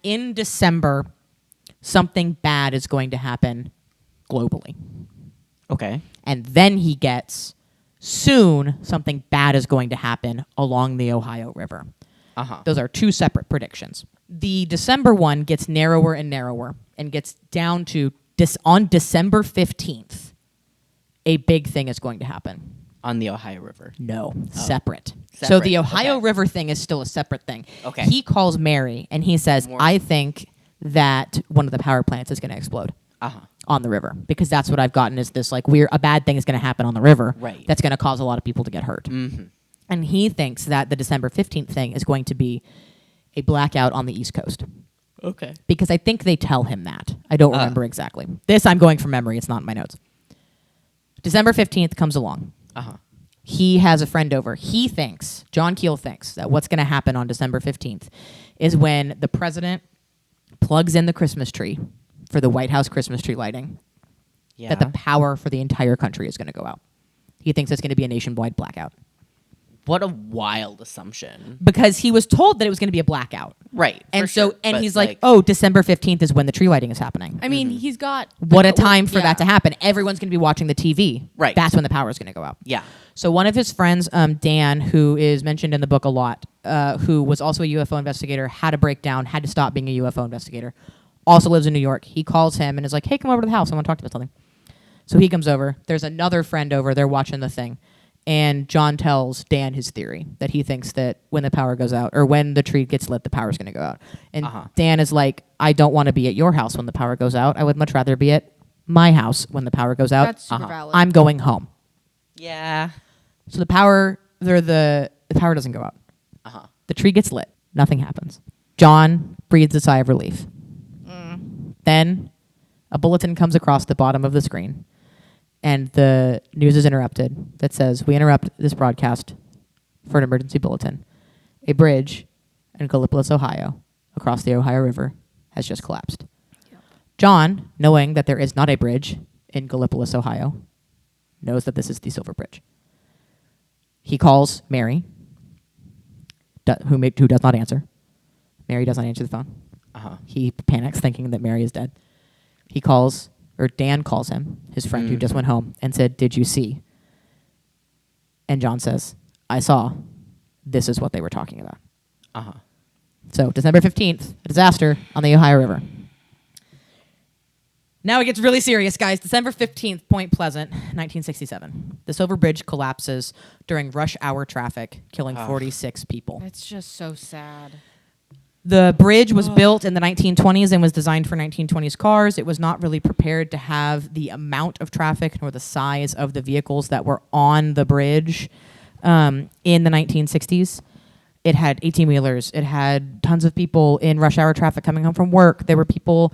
in December, something bad is going to happen globally. Okay. And then he gets, soon, something bad is going to happen along the Ohio River. Those are 2 separate predictions. The December one gets narrower and narrower and gets down to on December 15th, a big thing is going to happen. On the Ohio River. No, separate. So the Ohio River thing is still a separate thing. Okay. He calls Mary and he says, I think that one of the power plants is going to explode on the river, because that's what I've gotten is this a bad thing is going to happen on the river. Right. That's going to cause a lot of people to get hurt. Mm-hmm. And he thinks that the December 15th thing is going to be a blackout on the East Coast. Okay. Because I think they tell him that. I don't remember exactly. This I'm going from memory. It's not in my notes. December 15th comes along. He has a friend over. John Keel thinks that what's going to happen on December 15th is when the president plugs in the Christmas tree for the White House Christmas tree lighting, that the power for the entire country is going to go out. He thinks it's going to be a nationwide blackout. What a wild assumption. Because he was told that it was going to be a blackout. Right. And he's like, December 15th is when the tree lighting is happening. I mean, he's got... What a time for that to happen. Everyone's going to be watching the TV. Right. That's when the power is going to go out. Yeah. So one of his friends, Dan, who is mentioned in the book a lot, who was also a UFO investigator, had to stop being a UFO investigator, also lives in New York. He calls him and is like, hey, come over to the house. I want to talk to you about something. So he comes over. There's another friend over. They're watching the thing. And John tells Dan his theory that he thinks that when the power goes out, or when the tree gets lit, the power's going to go out. And Dan is like, I don't want to be at your house when the power goes out. I would much rather be at my house when the power goes out. That's super valid. I'm going home. Yeah. So the power doesn't go out. The tree gets lit. Nothing happens. John breathes a sigh of relief. Then a bulletin comes across the bottom of the screen. And the news is interrupted that says, we interrupt this broadcast for an emergency bulletin. A bridge in Gallipolis, Ohio, across the Ohio River, has just collapsed. Yep. John, knowing that there is not a bridge in Gallipolis, Ohio, knows that this is the Silver Bridge. He calls Mary, who does not answer. Mary does not answer the phone. He panics, thinking that Mary is dead. Dan calls him, his friend who just went home, and said, did you see? And John says, I saw. This is what they were talking about. So December 15th, a disaster on the Ohio River. Now it gets really serious, guys. December 15th, Point Pleasant, 1967. The Silver Bridge collapses during rush hour traffic, killing 46 people. It's just so sad. The bridge was built in the 1920s and was designed for 1920s cars. It was not really prepared to have the amount of traffic nor the size of the vehicles that were on the bridge in the 1960s. It had 18-wheelers. It had tons of people in rush hour traffic coming home from work. There were people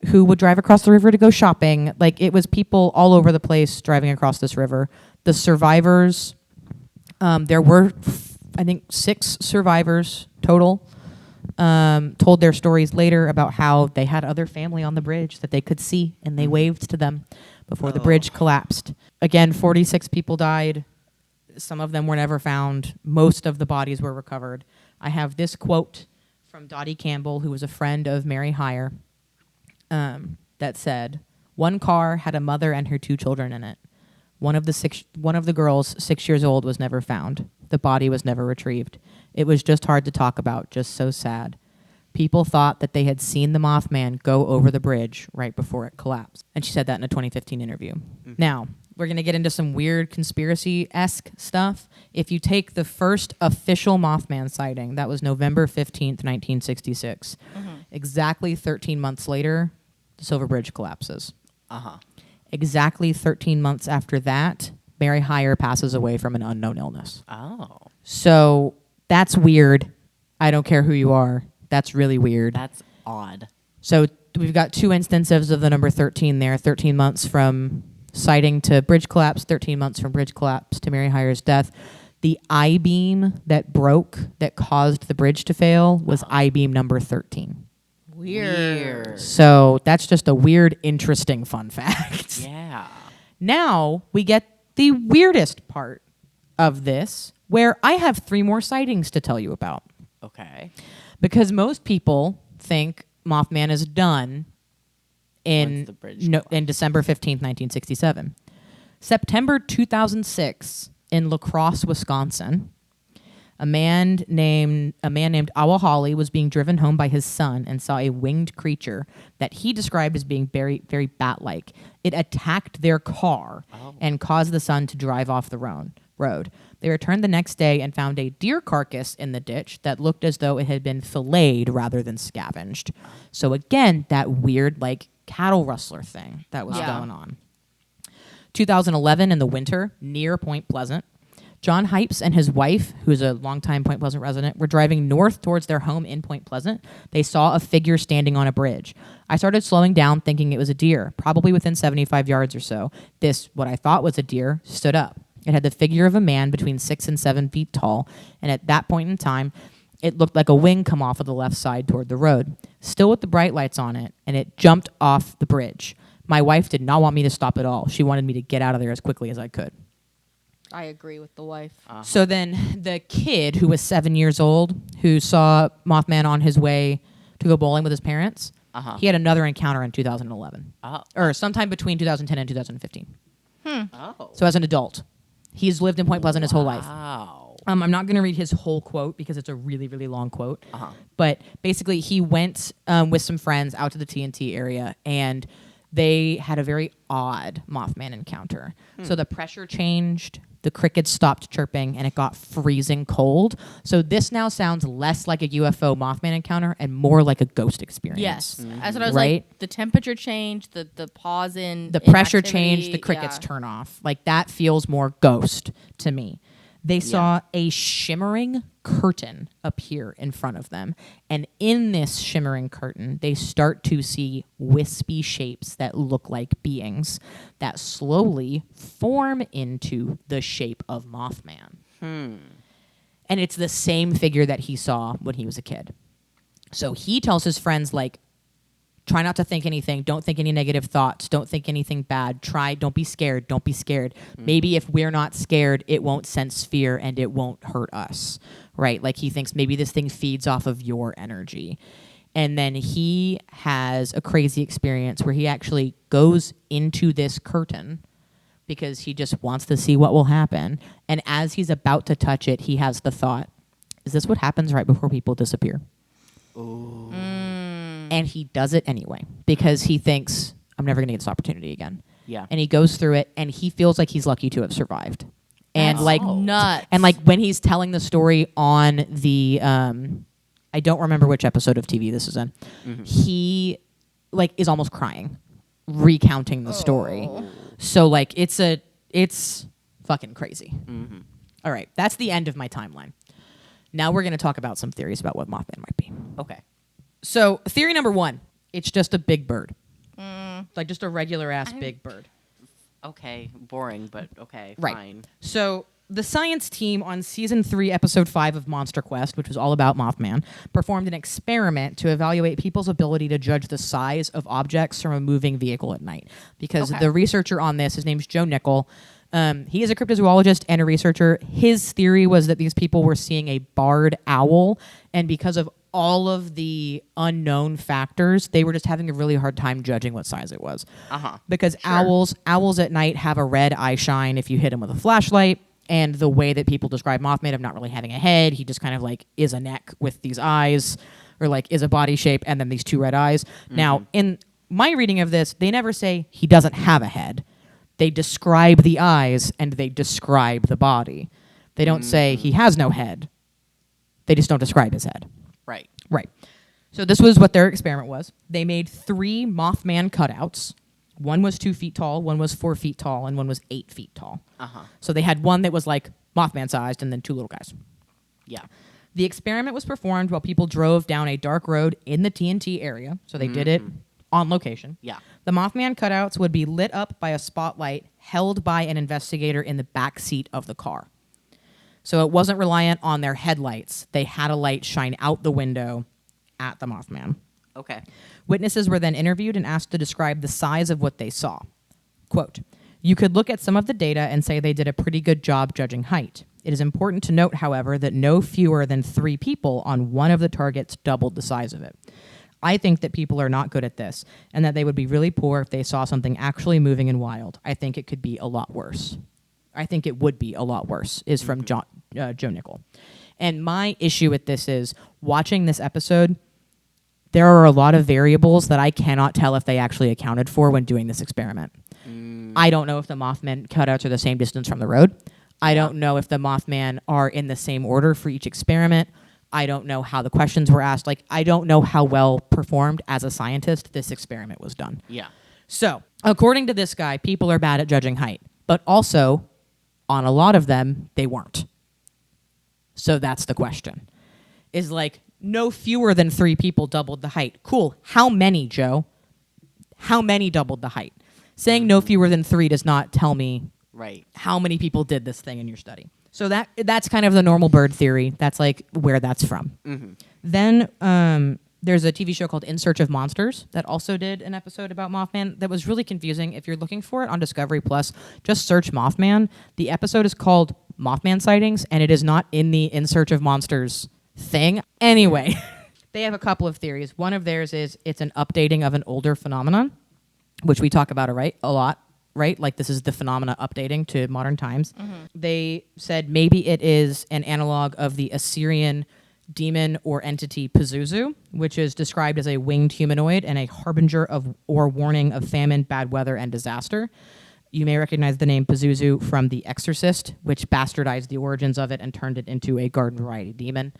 who would drive across the river to go shopping. It was people all over the place driving across this river. The survivors, there were, I think, 6 survivors total. Told their stories later about how they had other family on the bridge that they could see, and they waved to them before the bridge collapsed. Again, 46 people died. Some of them were never found. Most of the bodies were recovered. I have this quote from Dottie Campbell, who was a friend of Mary Heyer, that said, one car had a mother and her 2 children in it. One of the girls, 6 years old, was never found. The body was never retrieved. It was just hard to talk about, just so sad. People thought that they had seen the Mothman go over the bridge right before it collapsed. And she said that in a 2015 interview. Mm-hmm. Now, we're going to get into some weird conspiracy-esque stuff. If you take the first official Mothman sighting, that was November 15th, 1966. Exactly 13 months later, the Silver Bridge collapses. Exactly 13 months after that, Mary Hyre passes away from an unknown illness. Oh. So that's weird. I don't care who you are. That's really weird. That's odd. So we've got 2 instances of the number 13 there. 13 months from sighting to bridge collapse, 13 months from bridge collapse to Mary Hyre's death. The I-beam that broke, that caused the bridge to fail, was I-beam number 13. Weird. So that's just a weird, interesting fun fact. Yeah. Now we get the weirdest part of this, where I have 3 more sightings to tell you about. Okay. Because most people think Mothman is done in December 15th, 1967. September 2006, in La Crosse, Wisconsin, a man named Awa Hawley was being driven home by his son and saw a winged creature that he described as being very, very bat-like. It attacked their car and caused the son to drive off the road. They returned the next day and found a deer carcass in the ditch that looked as though it had been filleted rather than scavenged. So again, that weird, like, cattle rustler thing that was going on. 2011, in the winter, near Point Pleasant, John Hypes and his wife, who's a longtime Point Pleasant resident, were driving north towards their home in Point Pleasant. They saw a figure standing on a bridge. I started slowing down, thinking it was a deer, probably within 75 yards or so. This, what I thought was a deer, stood up. It had the figure of a man between 6 and 7 feet tall, and at that point in time, it looked like a wing come off of the left side toward the road, still with the bright lights on it, and it jumped off the bridge. My wife did not want me to stop at all. She wanted me to get out of there as quickly as I could. I agree with the wife. So then the kid, who was 7 years old, who saw Mothman on his way to go bowling with his parents, he had another encounter in 2011. Or sometime between 2010 and 2015. So as an adult. He's lived in Point Pleasant his whole life. I'm not going to read his whole quote because it's a really, really long quote. But basically, he went with some friends out to the TNT area, and they had a very odd Mothman encounter. So the pressure changed, the crickets stopped chirping, and it got freezing cold. So this now sounds less like a UFO Mothman encounter and more like a ghost experience. Yes. That's what I was like. The temperature changed, the pause in the pressure changed, the crickets turn off. Like, that feels more ghost to me. They saw a shimmering curtain appear in front of them. And in this shimmering curtain, they start to see wispy shapes that look like beings that slowly form into the shape of Mothman. And it's the same figure that he saw when he was a kid. So he tells his friends, like, try not to think anything. Don't think any negative thoughts. Don't think anything bad. Don't be scared. Don't be scared. Maybe if we're not scared, it won't sense fear and it won't hurt us, right? Like, he thinks maybe this thing feeds off of your energy. And then he has a crazy experience where he actually goes into this curtain because he just wants to see what will happen. And as he's about to touch it, he has the thought, is this what happens right before people disappear? Ooh. And he does it anyway because he thinks, I'm never going to get this opportunity again. Yeah. And he goes through it, and he feels like he's lucky to have survived. And nuts. And like when he's telling the story on the, I don't remember which episode of TV this is in. He like is almost crying, recounting the story. So like it's fucking crazy. All right, that's the end of my timeline. Now we're going to talk about some theories about what Mothman might be. Okay. So theory number 1, it's just a big bird. Like just a regular ass big bird. Okay, boring, but okay, right. Fine. So the science team on season 3, episode 5 of Monster Quest, which was all about Mothman, performed an experiment to evaluate people's ability to judge the size of objects from a moving vehicle at night. Because the researcher on this, his name's Joe Nickel. He is a cryptozoologist and a researcher. His theory was that these people were seeing a barred owl, and because of all of the unknown factors, they were just having a really hard time judging what size it was. Because owls at night have a red eye shine if you hit them with a flashlight, and the way that people describe Mothman of not really having a head, he just kind of like is a neck with these eyes, or like is a body shape and then these two red eyes. Now, in my reading of this, they never say he doesn't have a head. They describe the eyes and they describe the body. They don't say he has no head. They just don't describe his head. Right. Right. So this was what their experiment was. They made 3 Mothman cutouts. One was 2 feet tall, one was 4 feet tall, and one was 8 feet tall. So they had one that was like Mothman sized and then 2 little guys. Yeah. The experiment was performed while people drove down a dark road in the TNT area. So they did it on location. Yeah. The Mothman cutouts would be lit up by a spotlight held by an investigator in the back seat of the car. So it wasn't reliant on their headlights. They had a light shine out the window at the Mothman. Okay. Witnesses were then interviewed and asked to describe the size of what they saw. Quote, "You could look at some of the data and say they did a pretty good job judging height. It is important to note, however, that no fewer than 3 people on one of the targets doubled the size of it. I think that people are not good at this, and that they would be really poor if they saw something actually moving and wild. I think it could be a lot worse. I think it would be a lot worse," is from Joe Nickel. And my issue with this is, watching this episode, there are a lot of variables that I cannot tell if they actually accounted for when doing this experiment. I don't know if the Mothman cutouts are the same distance from the road. I don't know if the Mothman are in the same order for each experiment. I don't know how the questions were asked. Like, I don't know how well performed as a scientist this experiment was done. Yeah. So, according to this guy, people are bad at judging height. But also, on a lot of them, they weren't. So that's the question. Is like, no fewer than 3 people doubled the height. Cool. How many, Joe? How many doubled the height? Saying no fewer than 3 does not tell me how many people did this thing in your study. So that's kind of the normal bird theory. That's like where that's from. Then there's a TV show called In Search of Monsters that also did an episode about Mothman that was really confusing. If you're looking for it on Discovery Plus, just search Mothman. The episode is called Mothman Sightings, and it is not in the In Search of Monsters thing. Anyway, they have a couple of theories. One of theirs is it's an updating of an older phenomenon, which we talk about a lot, right? Like, this is the phenomena updating to modern times. They said maybe it is an analog of the Assyrian demon or entity Pazuzu, which is described as a winged humanoid and a harbinger of or warning of famine, bad weather, and disaster. You may recognize the name Pazuzu from The Exorcist, which bastardized the origins of it and turned it into a garden variety demon.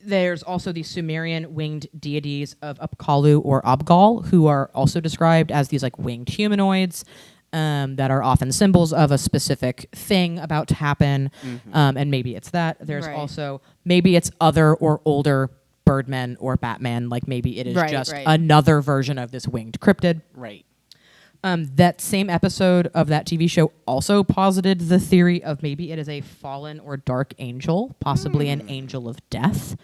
There's also the Sumerian winged deities of Apkallu or Abgal, who are also described as these like winged humanoids that are often symbols of a specific thing about to happen. And maybe it's that. There's also, maybe it's other or older Birdmen or Batman. Like, maybe it is just another version of this winged cryptid. Right. That same episode of that TV show also posited the theory of maybe it is a fallen or dark angel, possibly an angel of death.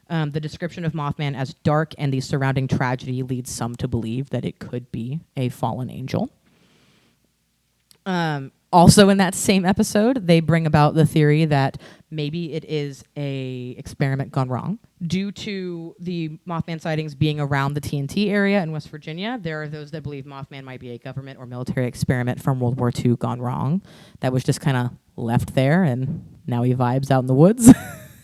The description of Mothman as dark and the surrounding tragedy leads some to believe that it could be a fallen angel. Also in that same episode, they bring about the theory that maybe it is a experiment gone wrong. Due to the Mothman sightings being around the TNT area in West Virginia, there are those that believe Mothman might be a government or military experiment from World War II gone wrong that was just kind of left there, and now he vibes out in the woods.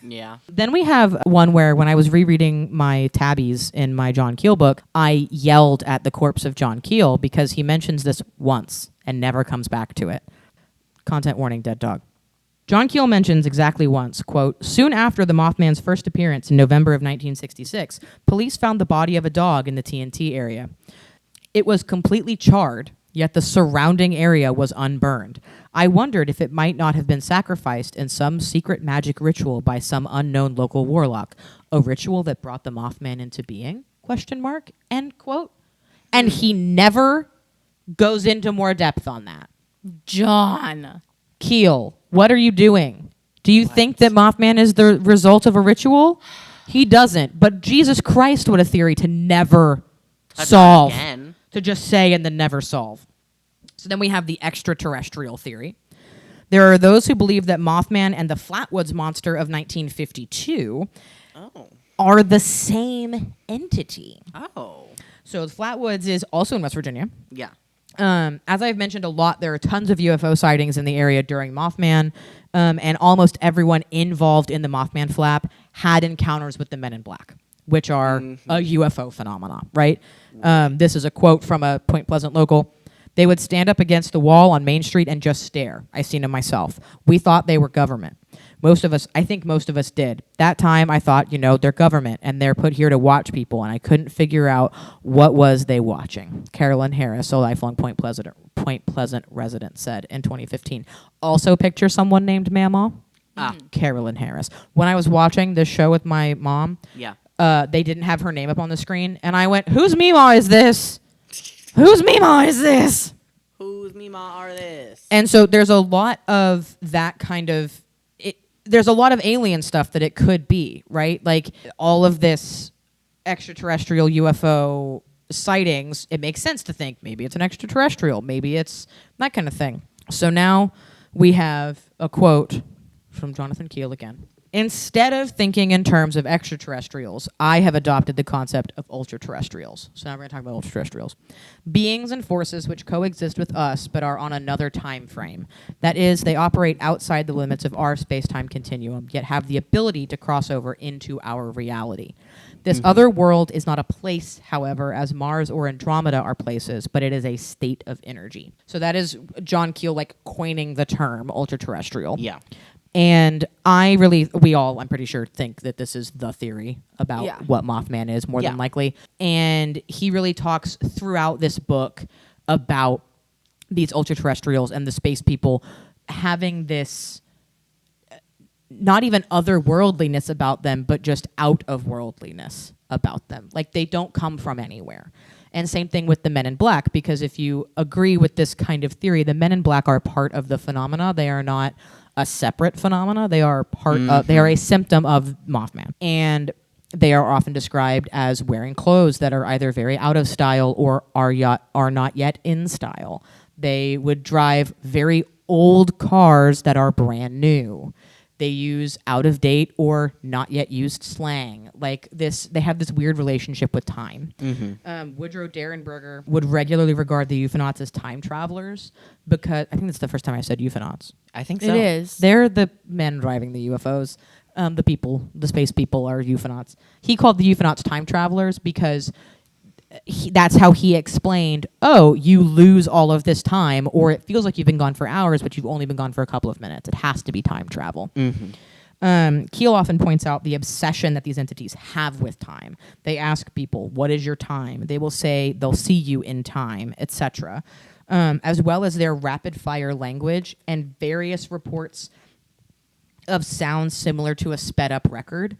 Yeah. Then we have one where when I was rereading my tabbies in my John Keel book, I yelled at the corpse of John Keel because he mentions this once and never comes back to it. Content warning, dead dog. John Keel mentions exactly once, quote, "Soon after the Mothman's first appearance in November of 1966, police found the body of a dog in the TNT area. It was completely charred, yet the surrounding area was unburned. I wondered if it might not have been sacrificed in some secret magic ritual by some unknown local warlock, a ritual that brought the Mothman into being, question mark, end quote." And he never goes into more depth on that. John Keel, what are you doing? Do you think that Mothman is the result of a ritual? He doesn't. But Jesus Christ, what a theory to never solve. To just say and then never solve. So then we have the extraterrestrial theory. There are those who believe that Mothman and the Flatwoods monster of 1952 are the same entity. Oh. So the Flatwoods is also in West Virginia. Yeah. As I've mentioned a lot, there are tons of UFO sightings in the area during Mothman, and almost everyone involved in the Mothman flap had encounters with the Men in Black, which are a UFO phenomenon, right? This is a quote from a Point Pleasant local. They would stand up against the wall on Main Street and just stare. I seen them myself. We thought they were government. I think most of us did. That time I thought, they're government and they're put here to watch people, and I couldn't figure out what was they watching. Carolyn Harris, a lifelong Point Pleasant resident, said in 2015. Also picture someone named Mamaw? Carolyn Harris. When I was watching this show with my mom, they didn't have her name up on the screen, and I went, whose Mima is this? Whose Mima is this? Whose Mima are this? And so there's a lot of that kind of... There's a lot of alien stuff that it could be, right? Like all of this extraterrestrial UFO sightings, it makes sense to think maybe it's an extraterrestrial, maybe it's that kind of thing. So now we have a quote from Jonathan Keel again. Instead of thinking in terms of extraterrestrials, I have adopted the concept of ultra-terrestrials. So now we're going to talk about ultra-terrestrials. Beings and forces which coexist with us but are on another time frame. That is, they operate outside the limits of our space-time continuum, yet have the ability to cross over into our reality. This other world is not a place, however, as Mars or Andromeda are places, but it is a state of energy. So that is John Keel coining the term ultra-terrestrial. Yeah. And we all, I'm pretty sure, think that this is the theory about what Mothman is, more than likely. And he really talks throughout this book about these ultra-terrestrials and the space people having this, not even otherworldliness about them, but just out-of-worldliness about them. Like, they don't come from anywhere. And same thing with the Men in Black, because if you agree with this kind of theory, the Men in Black are part of the phenomena. They are not a separate phenomena. They are they are a symptom of Mothman. And they are often described as wearing clothes that are either very out of style or are not yet in style. They would drive very old cars that are brand new. They use out-of-date or not yet used slang. Like this, they have this weird relationship with time. Woodrow Derenberger would regularly regard the euphonauts as time travelers because I think that's the first time I said euphonauts. I think so. It is. They're the men driving the UFOs. The space people are euphonauts. He called the euphonauts time travelers because that's how he explained, you lose all of this time, or it feels like you've been gone for hours, but you've only been gone for a couple of minutes. It has to be time travel. Keel often points out the obsession that these entities have with time. They ask people, what is your time? They will say they'll see you in time, etc. As well as their rapid-fire language and various reports of sounds similar to a sped-up record.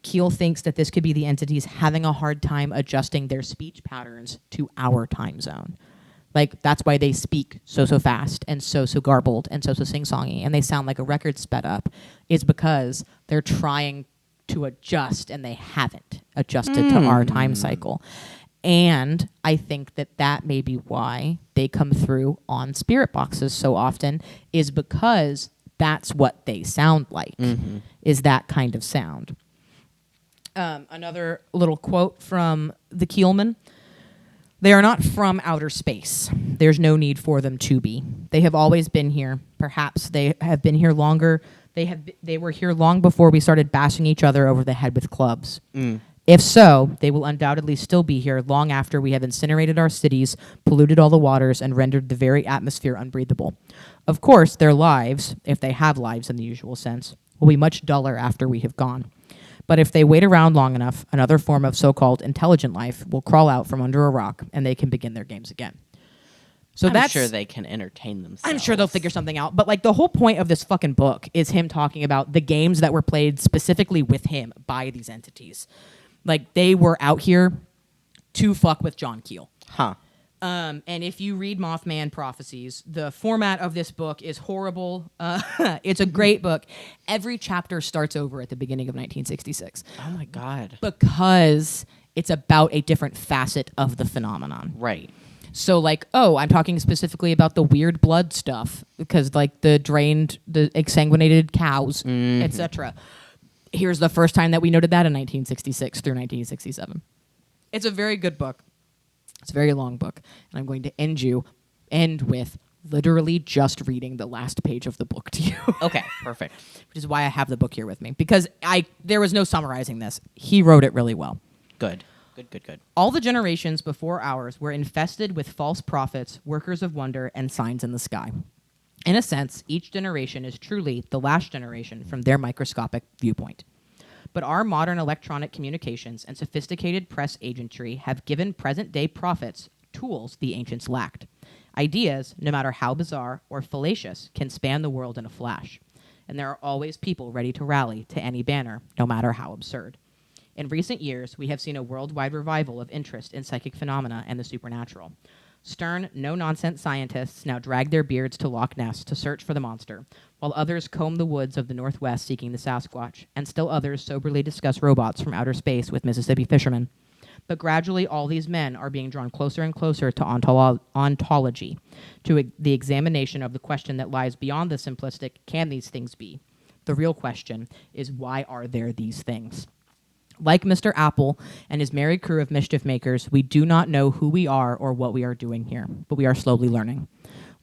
Keel thinks that this could be the entities having a hard time adjusting their speech patterns to our time zone. Like, that's why they speak so fast and so garbled and so sing-songy, and they sound like a record sped up, is because they're trying to adjust, and they haven't adjusted to our time cycle. And I think that may be why they come through on spirit boxes so often, is because that's what they sound like, is that kind of sound. Another little quote from the Keelman. They are not from outer space. There's no need for them to be. They have always been here. Perhaps they have been here longer. They were here long before we started bashing each other over the head with clubs. If so, they will undoubtedly still be here long after we have incinerated our cities, polluted all the waters, and rendered the very atmosphere unbreathable. Of course, their lives, if they have lives in the usual sense, will be much duller after we have gone. But if they wait around long enough, another form of so-called intelligent life will crawl out from under a rock, and they can begin their games again. So I'm sure they can entertain themselves. I'm sure they'll figure something out. But the whole point of this fucking book is him talking about the games that were played specifically with him by these entities. They were out here to fuck with John Keel. And if you read Mothman Prophecies, the format of this book is horrible. It's a great book. Every chapter starts over at the beginning of 1966. Oh, my God. Because it's about a different facet of the phenomenon. Right. So, I'm talking specifically about the weird blood stuff, because, the exsanguinated cows, etc. Here's the first time that we noted that in 1966 through 1967. It's a very good book. It's a very long book, and I'm going to end with literally just reading the last page of the book to you. Okay, perfect. Which is why I have the book here with me, because there was no summarizing this. He wrote it really well. Good. All the generations before ours were infested with false prophets, workers of wonder, and signs in the sky. In a sense, each generation is truly the last generation from their microscopic viewpoint. But our modern electronic communications and sophisticated press agentry have given present-day prophets tools the ancients lacked. Ideas, no matter how bizarre or fallacious, can span the world in a flash. And there are always people ready to rally to any banner, no matter how absurd. In recent years, we have seen a worldwide revival of interest in psychic phenomena and the supernatural. Stern, no-nonsense scientists now drag their beards to Loch Ness to search for the monster, while others comb the woods of the Northwest seeking the Sasquatch, and still others soberly discuss robots from outer space with Mississippi fishermen. But gradually, all these men are being drawn closer and closer to ontology, to the examination of the question that lies beyond the simplistic, can these things be? The real question is, why are there these things? Like Mr. Apple and his merry crew of mischief makers, we do not know who we are or what we are doing here, but we are slowly learning.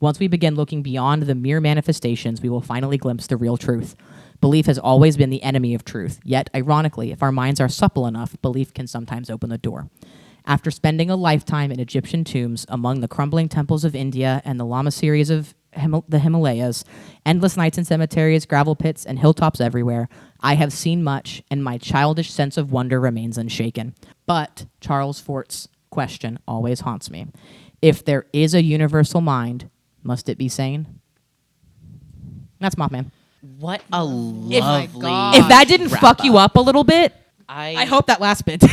Once we begin looking beyond the mere manifestations, we will finally glimpse the real truth. Belief has always been the enemy of truth, yet, ironically, if our minds are supple enough, belief can sometimes open the door. After spending a lifetime in Egyptian tombs, among the crumbling temples of India and the Lama series of the Himalayas, endless nights in cemeteries, gravel pits, and hilltops everywhere, I have seen much, and my childish sense of wonder remains unshaken. But Charles Fort's question always haunts me. If there is a universal mind, must it be sane? That's Mothman. What a lovely... If that didn't fuck you up a little bit, I hope that last bit did.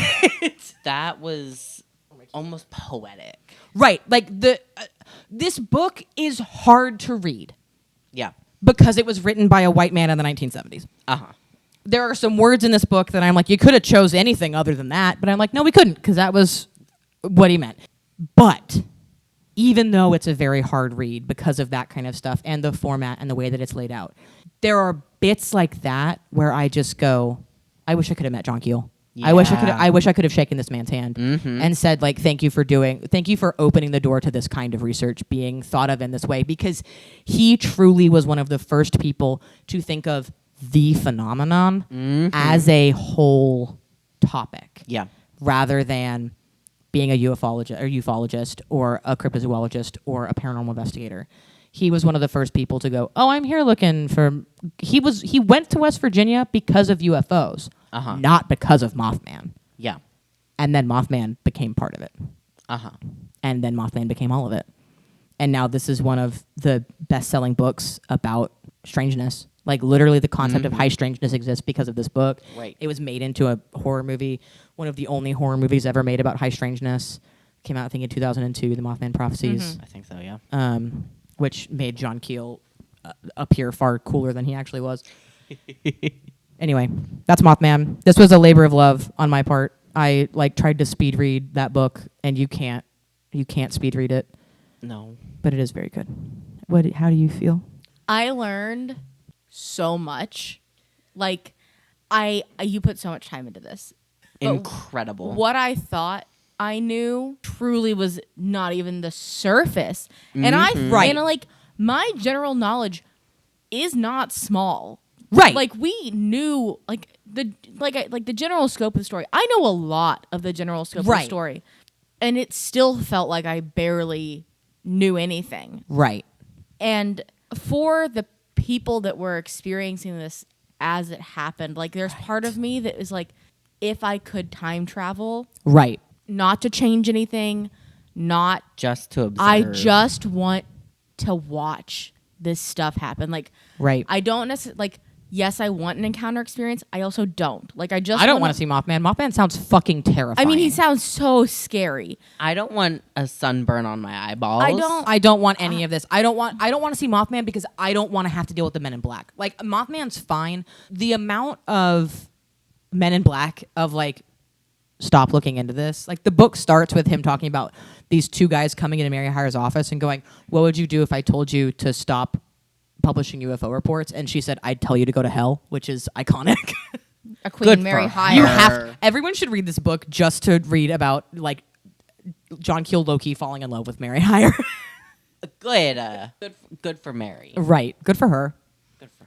That was almost poetic. Right. Like, this book is hard to read. Yeah. Because it was written by a white man in the 1970s. Uh-huh. There are some words in this book that I'm like, you could have chose anything other than that. But I'm like, no, we couldn't, because that was what he meant. But even though it's a very hard read because of that kind of stuff and the format and the way that it's laid out, there are bits like that where I just go, I wish I could have met John Keel. Yeah. I wish I could have shaken this man's hand and said, like, thank you for opening the door to this kind of research being thought of in this way, because he truly was one of the first people to think of the phenomenon as a whole topic. Yeah. Rather than being a ufologist or a cryptozoologist or a paranormal investigator. He was one of the first people to go, oh, I'm here looking for... He went to West Virginia because of UFOs, not because of Mothman. Yeah. And then Mothman became part of it. And then Mothman became all of it. And now this is one of the best-selling books about strangeness. Like, literally the concept of high strangeness exists because of this book. Right. It was made into a horror movie. One of the only horror movies ever made about high strangeness. Came out, I think, in 2002, The Mothman Prophecies. I think so, yeah. Which made John Keel appear far cooler than he actually was. Anyway, that's Mothman. This was a labor of love on my part. I tried to speed read that book, and you can't speed read it. No. But it is very good. How do you feel? I learned so much. Like, you put so much time into this. Incredible. What I thought I knew truly was not even the surface. And my general knowledge is not small. Right. Like, we knew the general scope of the story. I know a lot of the general scope of the story. And it still felt like I barely knew anything. Right. And for the people that were experiencing this as it happened, like, there's part of me that is like, if I could time travel. Right. Not to change anything, not just to observe. I just want to watch this stuff happen. Like, right. I don't necessarily, like, yes, I want an encounter experience. I also don't. Like, I don't want to see Mothman. Mothman sounds fucking terrifying. I mean, he sounds so scary. I don't want a sunburn on my eyeballs. I don't want any of this. I don't want to see Mothman because I don't want to have to deal with the Men in Black. Like, Mothman's fine. The amount of Men in Black of, like, stop looking into this. Like, the book starts with him talking about these two guys coming into Mary Hyre's office and going, what would you do if I told you to stop publishing UFO reports? And she said, I'd tell you to go to hell, which is iconic. A Queen Mary Hyre. Everyone should read this book just to read about, like, John Keel low-key falling in love with Mary Hire. Good for Mary. Right. Good for her. Good for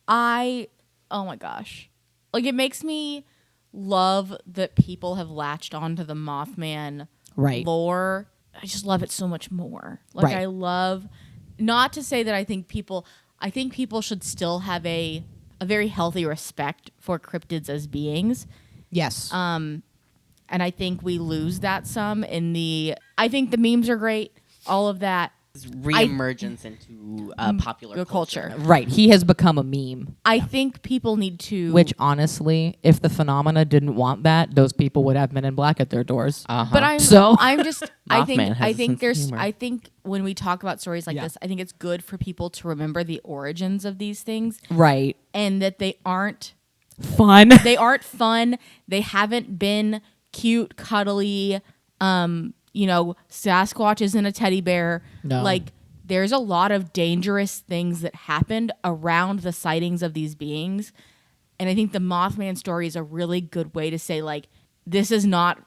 her. Oh my gosh. Like, it makes me love that people have latched onto the Mothman lore. I just love it so much more. Like, I love, not to say that I think people should still have a very healthy respect for cryptids as beings. Yes. And I think we lose that some I think the memes are great, all of that. Reemergence into popular culture. Right. He has become a meme. I think people need to... Which, honestly, if the phenomena didn't want that, those people would have Men in Black at their doors. But I think when we talk about stories like this, I think it's good for people to remember the origins of these things. Right. And that they aren't... fun. They aren't fun. They haven't been cute, cuddly... Sasquatch isn't a teddy bear. No. Like, there's a lot of dangerous things that happened around the sightings of these beings. And I think the Mothman story is a really good way to say, like, this is not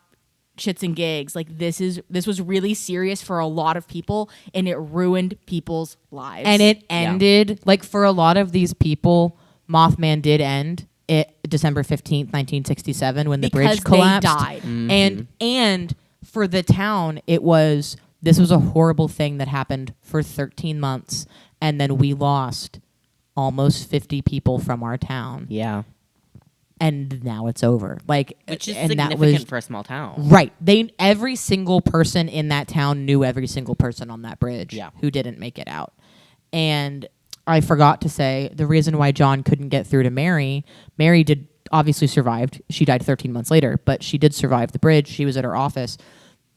shits and gigs. Like, this was really serious for a lot of people, and it ruined people's lives. And it ended, like, for a lot of these people, Mothman did end December 15th, 1967, when the bridge collapsed. They died. Mm-hmm. And for the town, this was a horrible thing that happened for 13 months, and then we lost almost 50 people from our town. Yeah. And now it's over. Like, which is and significant for a small town. Right. Every single person in that town knew every single person on that bridge who didn't make it out. And I forgot to say, the reason why John couldn't get through to Mary did obviously survived. She died 13 months later, but she did survive the bridge. She was at her office.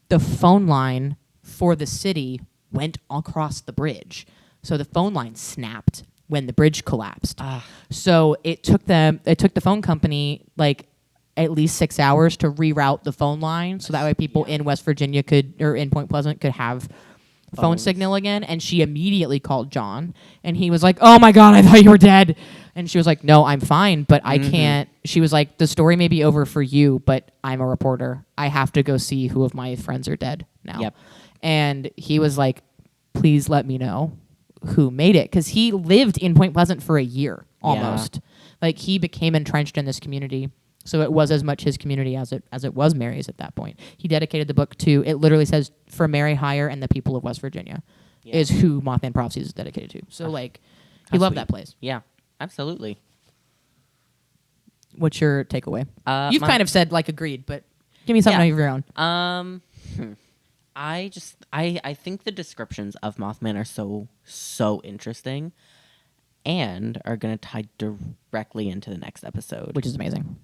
The phone line for the city went across the bridge. So the phone line snapped when the bridge collapsed. So it took the phone company like at least 6 hours to reroute the phone line. So that way people in West Virginia or in Point Pleasant could have phone signal again. And she immediately called John, and he was like, "Oh my God, I thought you were dead." And she was like, "No, I'm fine, but I can't." She was like, "The story may be over for you, but I'm a reporter. I have to go see who of my friends are dead now." Yep. And he was like, "Please let me know who made it," because he lived in Point Pleasant for a year almost. Like, he became entrenched in this community. So it was as much his community as it was Mary's at that point. He dedicated the book to, it literally says, for Mary Hire and the people of West Virginia is who Mothman Prophecies is dedicated to. So, like, he loved that place. Yeah, absolutely. What's your takeaway? You've kind of said, like, agreed, but give me something of your own. I think the descriptions of Mothman are so interesting and are going to tie directly into the next episode, Which is amazing.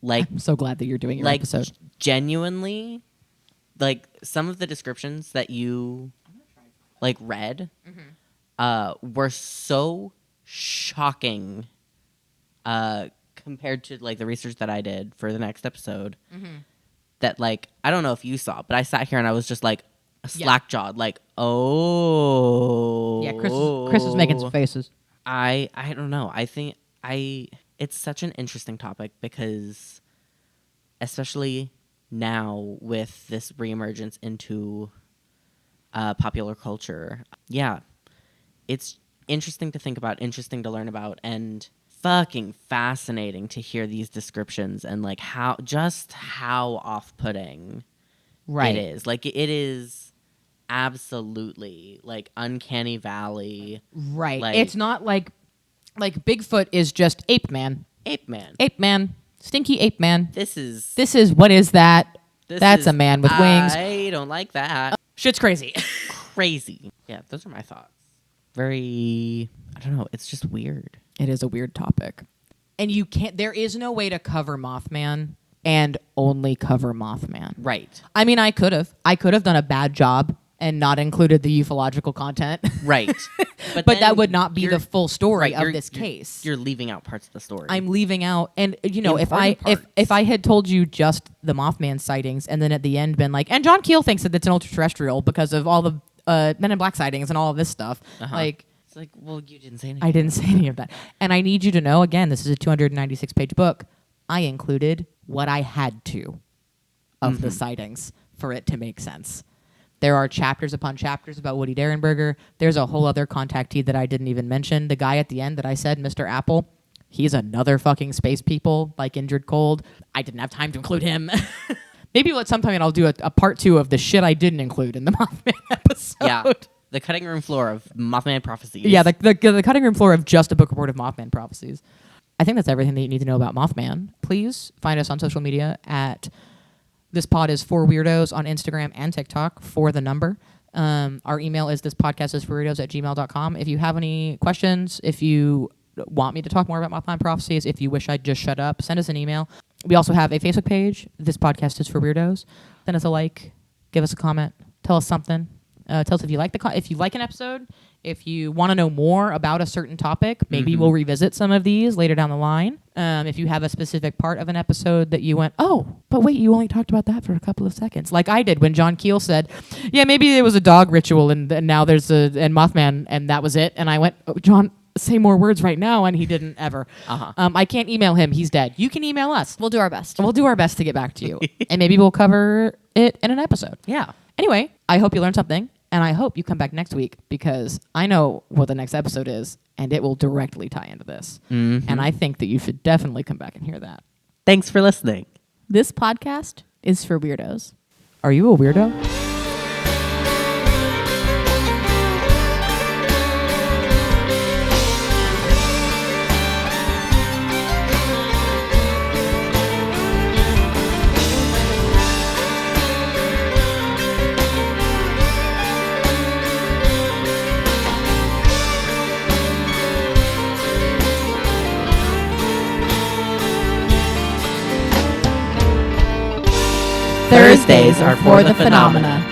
Like, I'm so glad that you're doing your episode. Genuinely, like, some of the descriptions that you like read were so shocking compared to like the research that I did for the next episode that, like, I don't know if you saw, but I sat here and I was just like slack-jawed, like, oh. Yeah, Chris is making some faces. I don't know. I think it's such an interesting topic because, especially now with this reemergence into popular culture, it's interesting to think about, interesting to learn about, and fucking fascinating to hear these descriptions and like how off-putting it is. Like, it is absolutely like uncanny valley. Right. Like, it's not like Bigfoot is just ape man. Ape man. Ape man. Stinky ape man. This is what is that? That's a man with wings. I don't like that. Shit's crazy. Crazy. Yeah, those are my thoughts. Very, I don't know, it's just weird. It is a weird topic. And there is no way to cover Mothman and only cover Mothman. Right. I mean, I could have done a bad job and not included the ufological content. Right. But that would not be the full story of this case. You're leaving out parts of the story. I'm leaving out, and if I had told you just the Mothman sightings, and then at the end been like, and John Keel thinks that it's an ultra-terrestrial because of all the Men in Black sightings and all of this stuff, like. It's like, well, you didn't say anything. I didn't say any of that. And I need you to know, again, this is a 296-page book. I included what I had to of the sightings. for it to make sense. There are chapters upon chapters about Woody Derenberger. There's a whole other contactee that I didn't even mention. The guy at the end that I said, Mr. Apple, he's another fucking space people, like Injured Cold. I didn't have time to include him. Maybe at some point I'll do a part 2 of the shit I didn't include in the Mothman episode. Yeah, the cutting room floor of Mothman prophecies. Yeah, the cutting room floor of just a book report of Mothman prophecies. I think that's everything that you need to know about Mothman. Please find us on social media at This Pod is for Weirdos on Instagram and TikTok for the number. Our email is thispodcastisforweirdos@gmail.com. If you have any questions, if you want me to talk more about Mothman prophecies, if you wish I'd just shut up, send us an email. We also have a Facebook page. This podcast is for Weirdos. Send us a like, give us a comment, tell us something. Tell us if you like if you like an episode. If you want to know more about a certain topic, maybe we'll revisit some of these later down the line. If you have a specific part of an episode that you went, oh, but wait, you only talked about that for a couple of seconds. Like I did when John Keel said, yeah, maybe there was a dog ritual and now there's and Mothman and that was it. And I went, oh, John, say more words right now. And he didn't ever. I can't email him. He's dead. You can email us. We'll do our best. We'll do our best to get back to you. And maybe we'll cover it in an episode. Yeah. Anyway, I hope you learned something. And I hope you come back next week because I know what the next episode is and it will directly tie into this. And I think that you should definitely come back and hear that. Thanks for listening. This podcast is for weirdos. Are you a weirdo? Thursdays are for the phenomena.